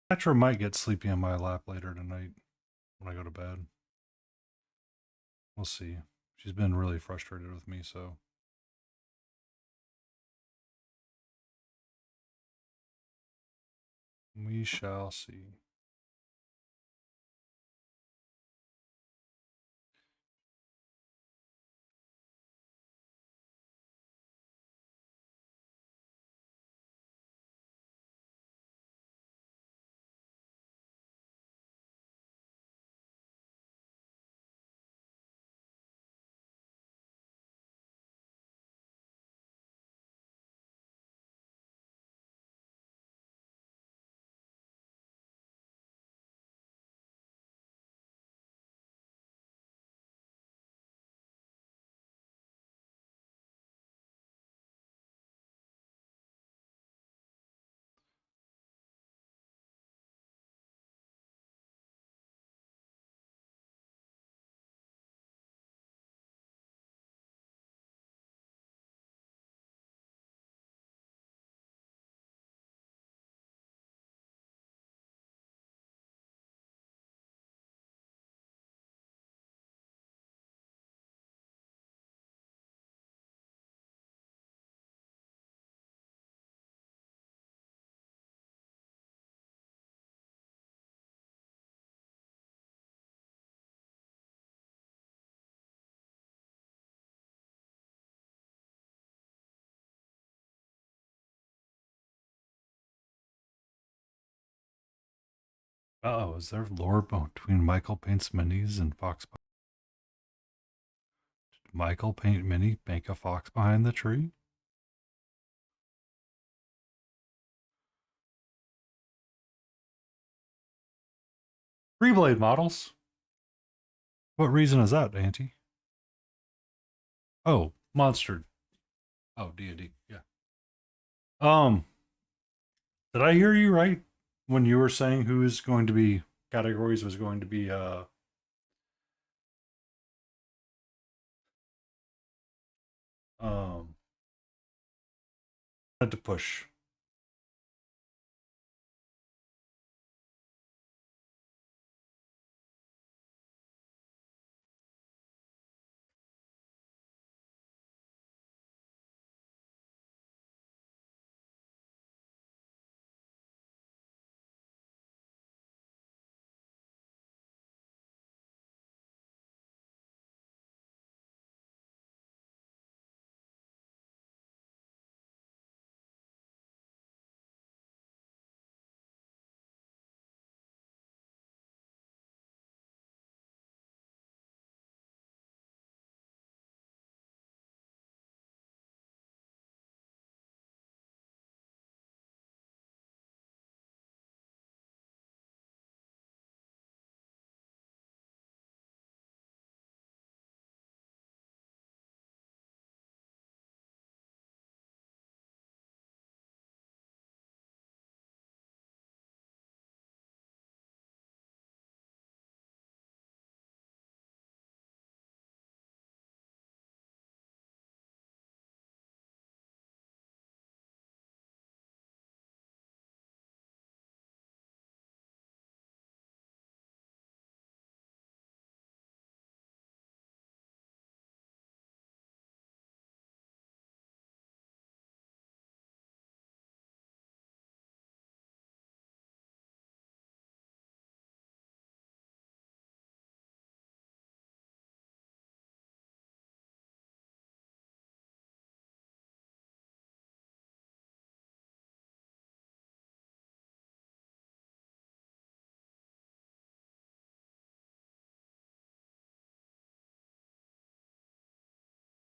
Petra might get sleepy on my lap later tonight when I go to bed. We'll see. She's been really frustrated with me, so. We shall see. Uh oh, is there lore between Michael paints minis and Fox? Did Michael paint Minnie make a fox behind the tree? Three blade models? What reason is that, Auntie? Oh, monster. Oh, D&D, yeah. Um, did I hear you right when you were saying who is going to be categories was going to be um had to push.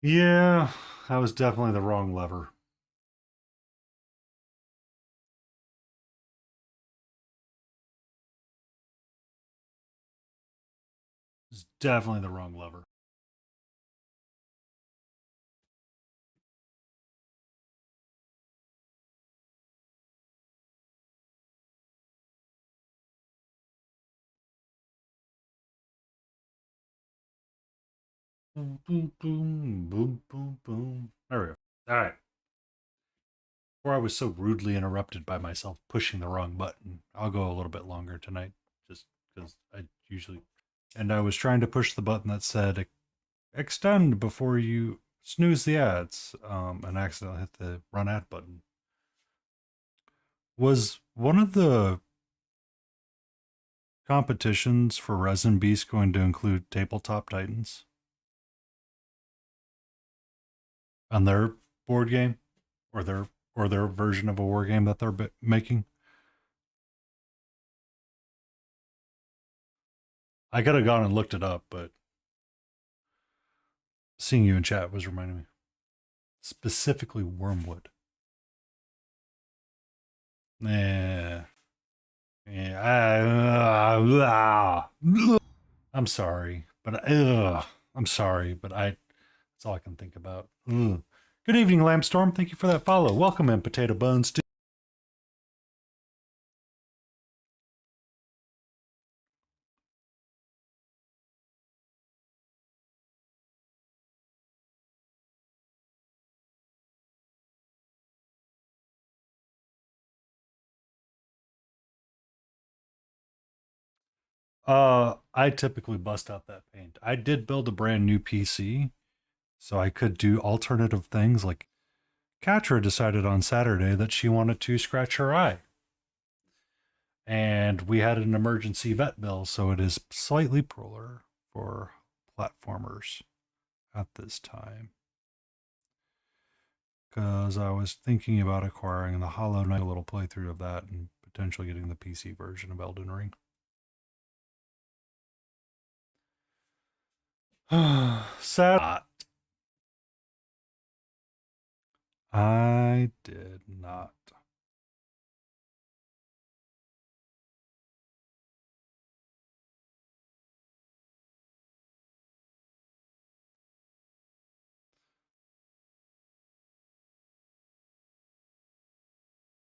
Yeah, that was definitely the wrong lever. It's definitely the wrong lever. Boom, boom, boom, boom, boom, boom. There we go. All right. Or I was so rudely interrupted by myself pushing the wrong button. I'll go a little bit longer tonight, just because I usually. And I was trying to push the button that said extend before you snooze the ads, and accidentally hit the run ad button. Was one of the competitions for Resin Beast going to include Tabletop Titans on their board game, or their version of a war game that they're making? I could have gone and looked it up, but seeing you in chat was reminding me. Specifically Wormwood. Yeah. Yeah. I'm sorry, but I'm sorry, but that's all I can think about. Ugh. Good evening, Lambstorm. Thank you for that follow. Welcome in, Potato Bones. I typically bust out that paint. I did build a brand new PC, so I could do alternative things. Like Katra decided on Saturday that she wanted to scratch her eye, and we had an emergency vet bill, so it is slightly polar for platformers at this time. Because I was thinking about acquiring the Hollow Knight, a little playthrough of that, and potentially getting the PC version of Elden Ring. Sad. I did not.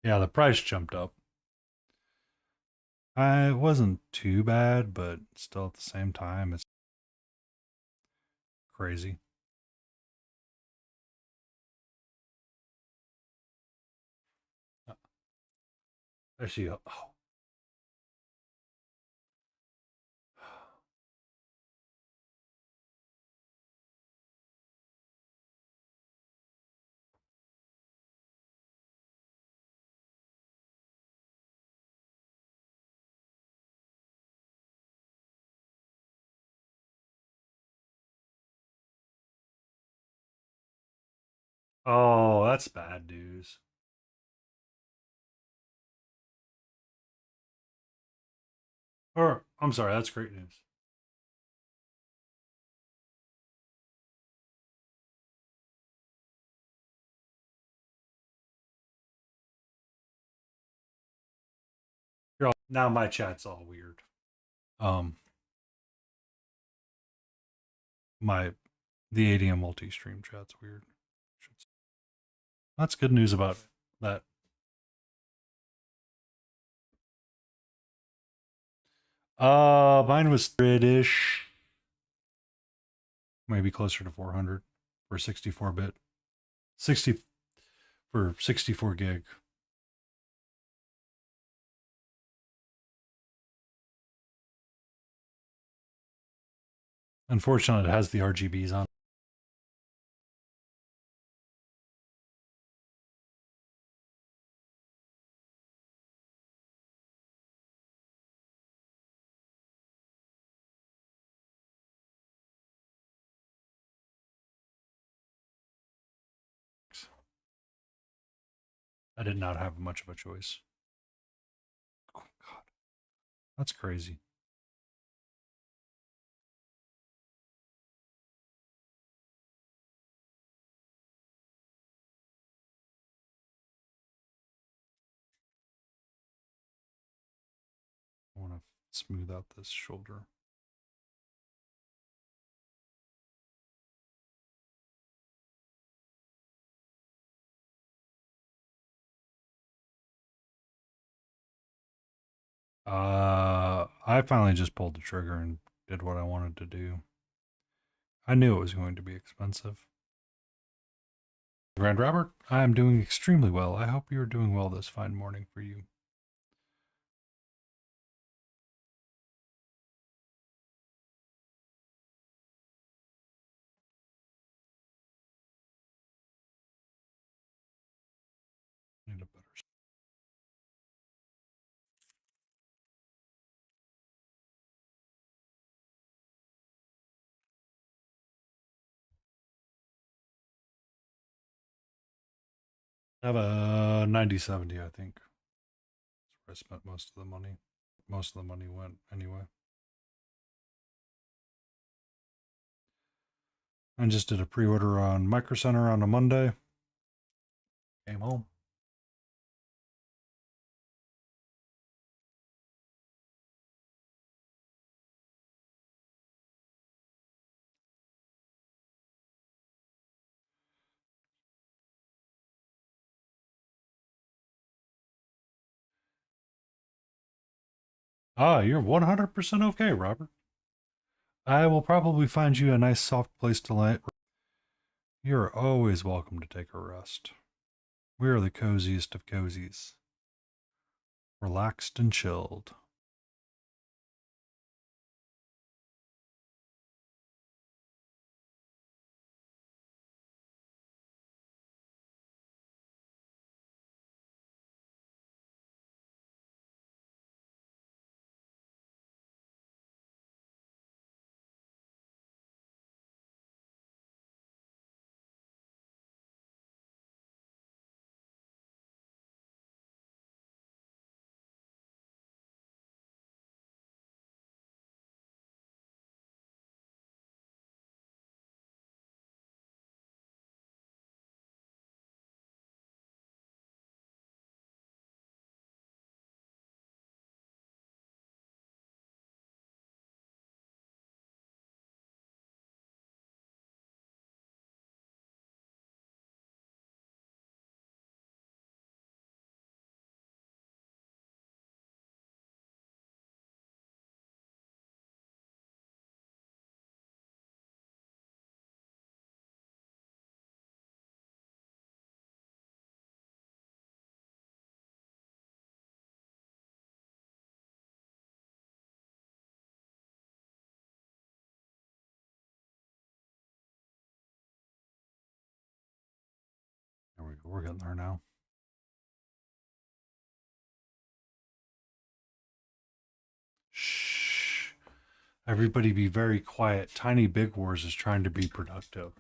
Yeah, the price jumped up. It wasn't too bad, but still at the same time, it's crazy. Actually, oh. Oh, that's bad news. Or, I'm sorry, that's great news. Now my chat's all weird. Um, my the ADM multi-stream chat's weird. That's good news about that. Mine was British, maybe closer to 400 for 64-bit, 60 for 64 gig. Unfortunately, it has the RGBs on. I did not have much of a choice. Oh, God, that's crazy. I want to smooth out this shoulder. I finally just pulled the trigger and did what I wanted to do. I knew it was going to be expensive. Grand Robert, I am doing extremely well. I hope you are doing well this fine morning for you. Need a better. I have a 9070, I think. That's where I spent most of the money. Most of the money went anyway. I just did a pre-order on Micro Center on a Monday. Came home. Ah, you're 100% okay, Robert. I will probably find you a nice soft place to lay. You're always welcome to take a rest. We are the coziest of cozies. Relaxed and chilled. There we go. We're getting there now. Shh. Everybody be very quiet. Tiny Big Wars is trying to be productive.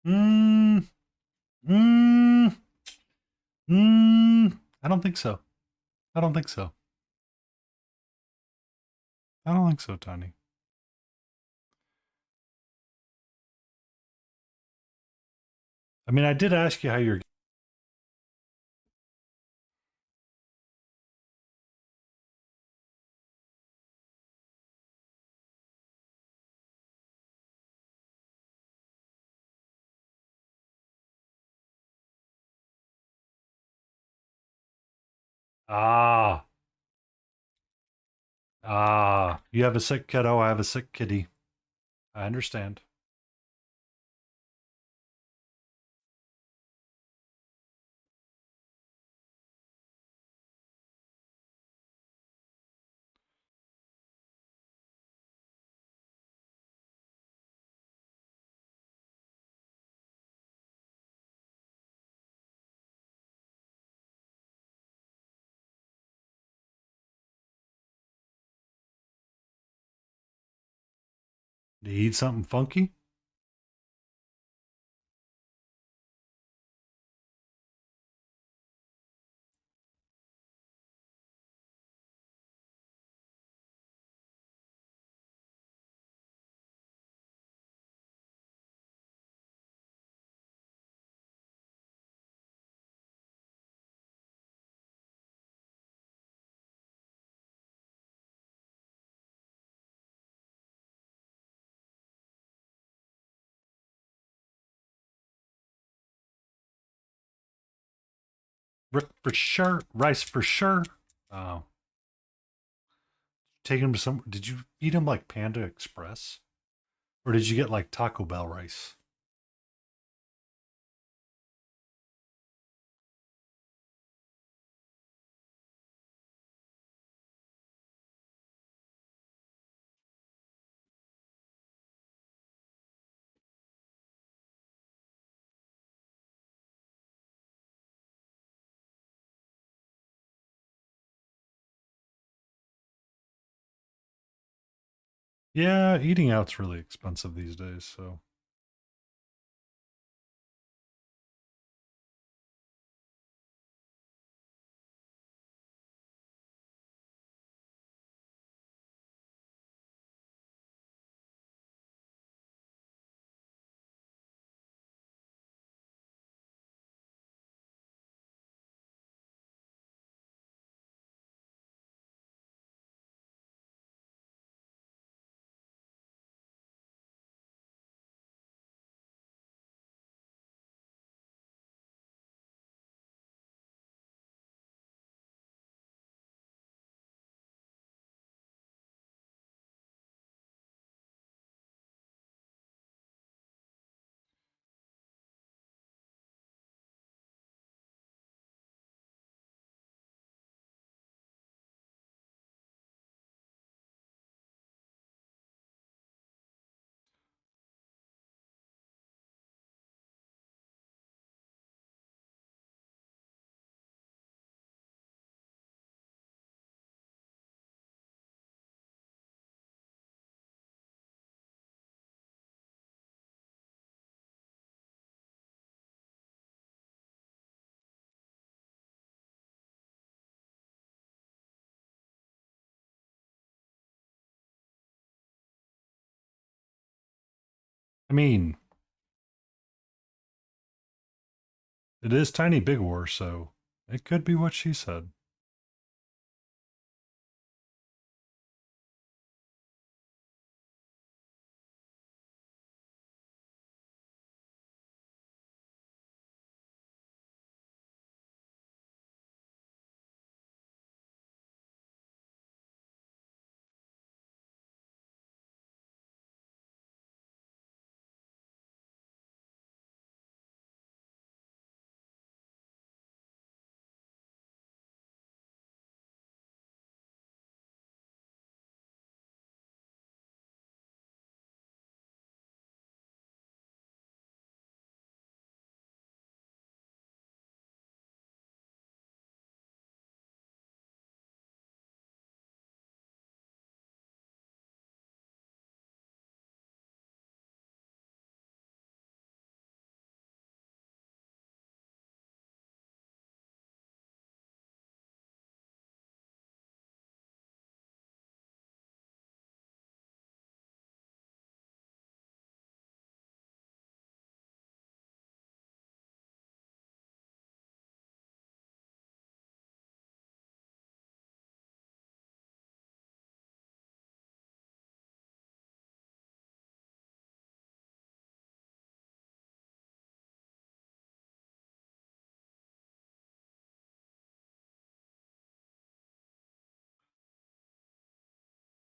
Mm, mm, I don't think so. I don't think so. I don't think so, Tiny. I mean, I did ask you how you're. Ah, Ah, you have a sick kiddo, I have a sick kitty. I understand. Do you eat something funky? For sure. Rice for sure. Oh. Take him to some. Did you eat him like Panda Express? Or did you get like Taco Bell rice? Yeah, eating out's really expensive these days, so. I mean, it is Tiny Big War, so it could be what she said.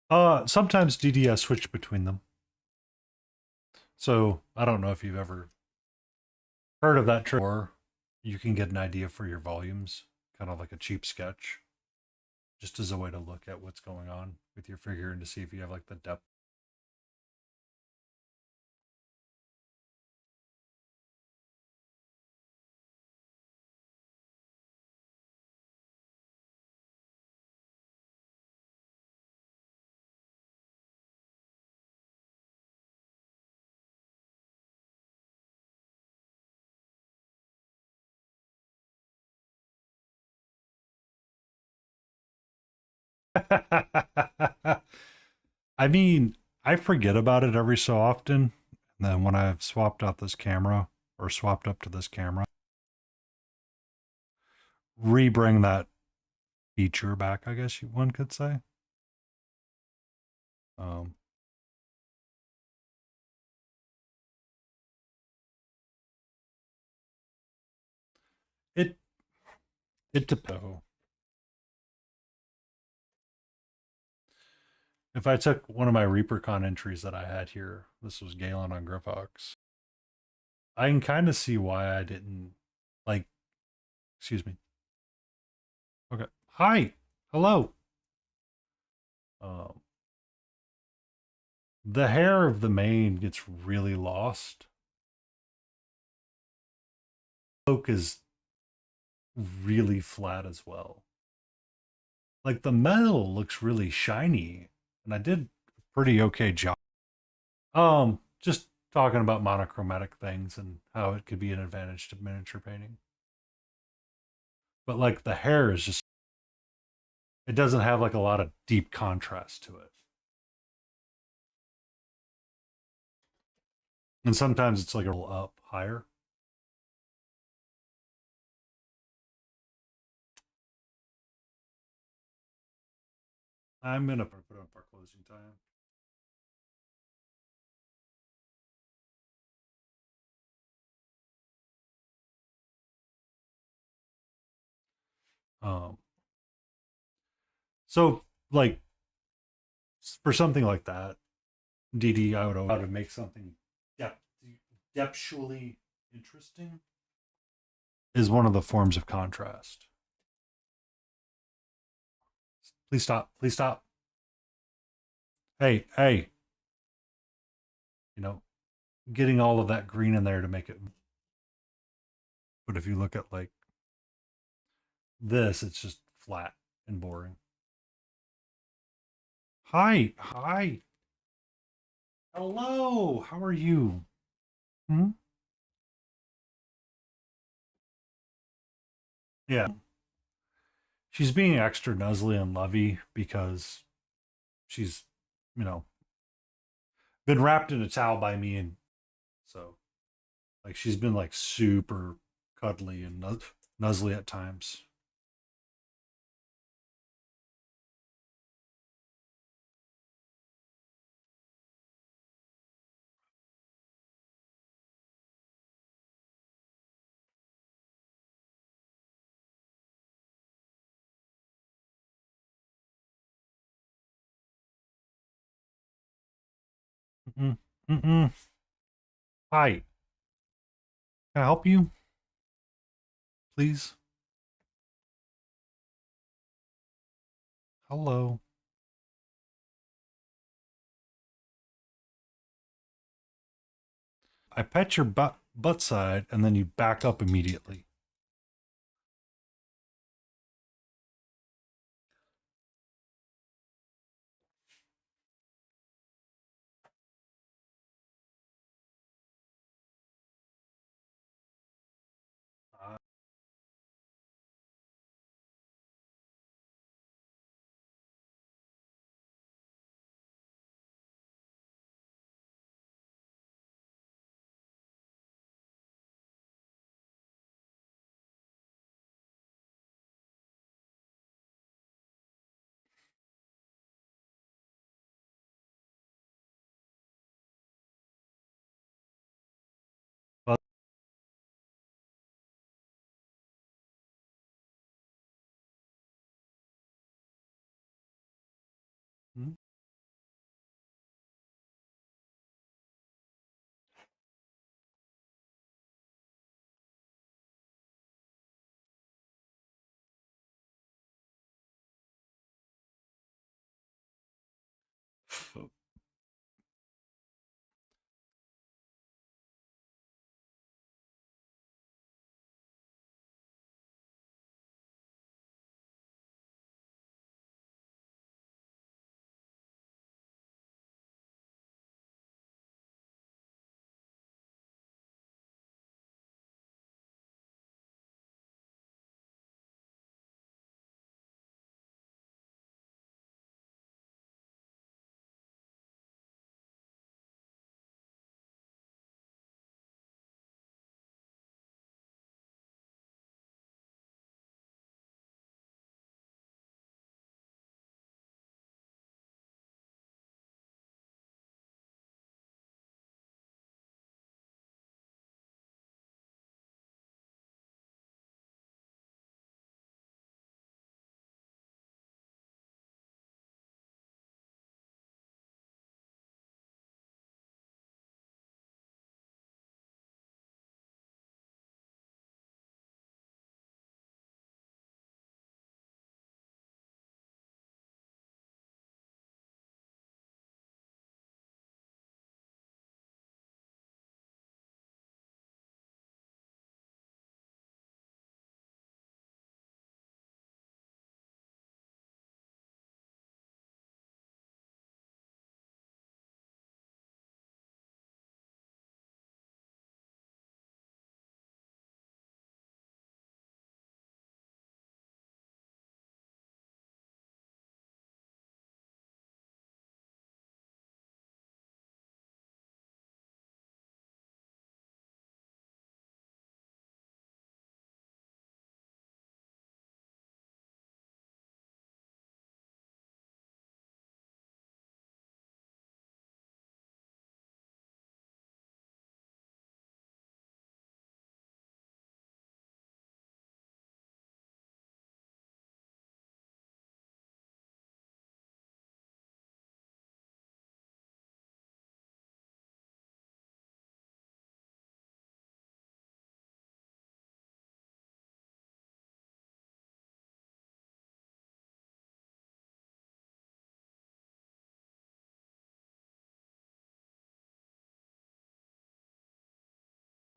Sometimes DDS switch between them. So I don't know if you've ever heard of that trick, or you can get an idea for your volumes, kind of like a cheap sketch, just as a way to look at what's going on with your figure and to see if you have like the depth. I mean, I forget about it every so often. And then when I've swapped out this camera or swapped up to this camera, re-bring that feature back, I guess one could say. Um, it it depends. If I took one of my ReaperCon entries that I had here, this was Galen on Grifox. I can kind of see why I didn't like. Excuse me. Okay. Hi. Hello. Um, the hair of the mane gets really lost. Cloak is really flat as well. Like the metal looks really shiny, and I did a pretty okay job. Just talking about monochromatic things and how it could be an advantage to miniature painting. But like the hair is just, it doesn't have like a lot of deep contrast to it. And sometimes it's like a little up higher. I'm gonna put up our closing time. Um, so like for something like that, DD, I would know how to make something depth, depthly interesting is one of the forms of contrast. Please stop. Please stop. Hey, hey. You know, getting all of that green in there to make it. But if you look at like this, it's just flat and boring. Hi, hi. Hello. How are you? Hmm? Yeah. She's being extra nuzzly and lovey because she's, you know, been wrapped in a towel by me, and so like she's been like super cuddly and nuzzly at times. Mm-mm. Mm-mm. Hi. Can I help you, please? Hello. I pet your butt side and then you back up immediately.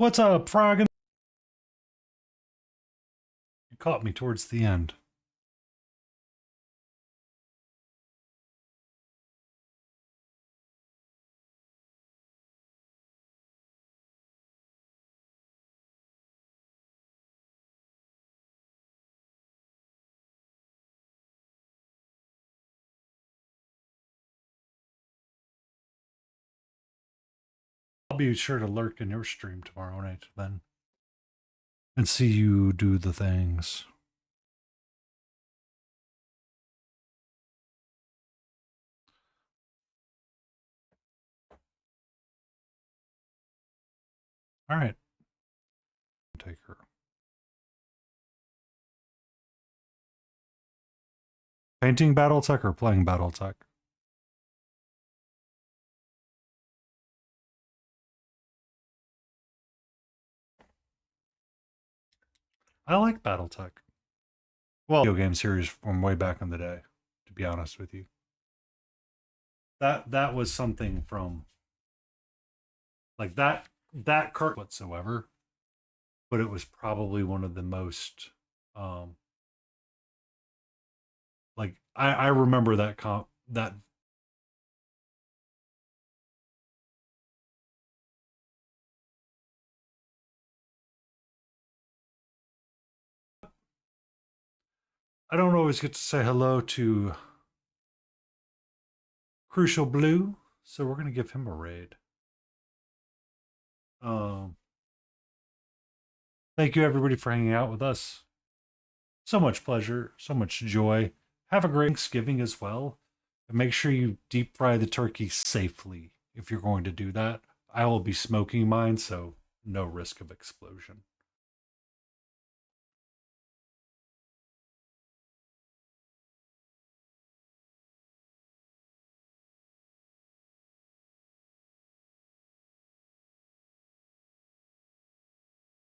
What's up, Frog? You caught me towards the end. I'll be sure to lurk in your stream tomorrow night then. And see you do the things. All right. Take her. Painting Battletech or playing Battletech? I like Battletech. Well, video game series from way back in the day, to be honest with you. That was something from like that cart whatsoever, but it was probably one of the most like I remember that I don't always get to say hello to Crucial Blue, so we're gonna give him a raid. Thank you everybody for hanging out with us. So much pleasure, so much joy. Have a great Thanksgiving as well. And make sure you deep fry the turkey safely if you're going to do that. I will be smoking mine, so no risk of explosion.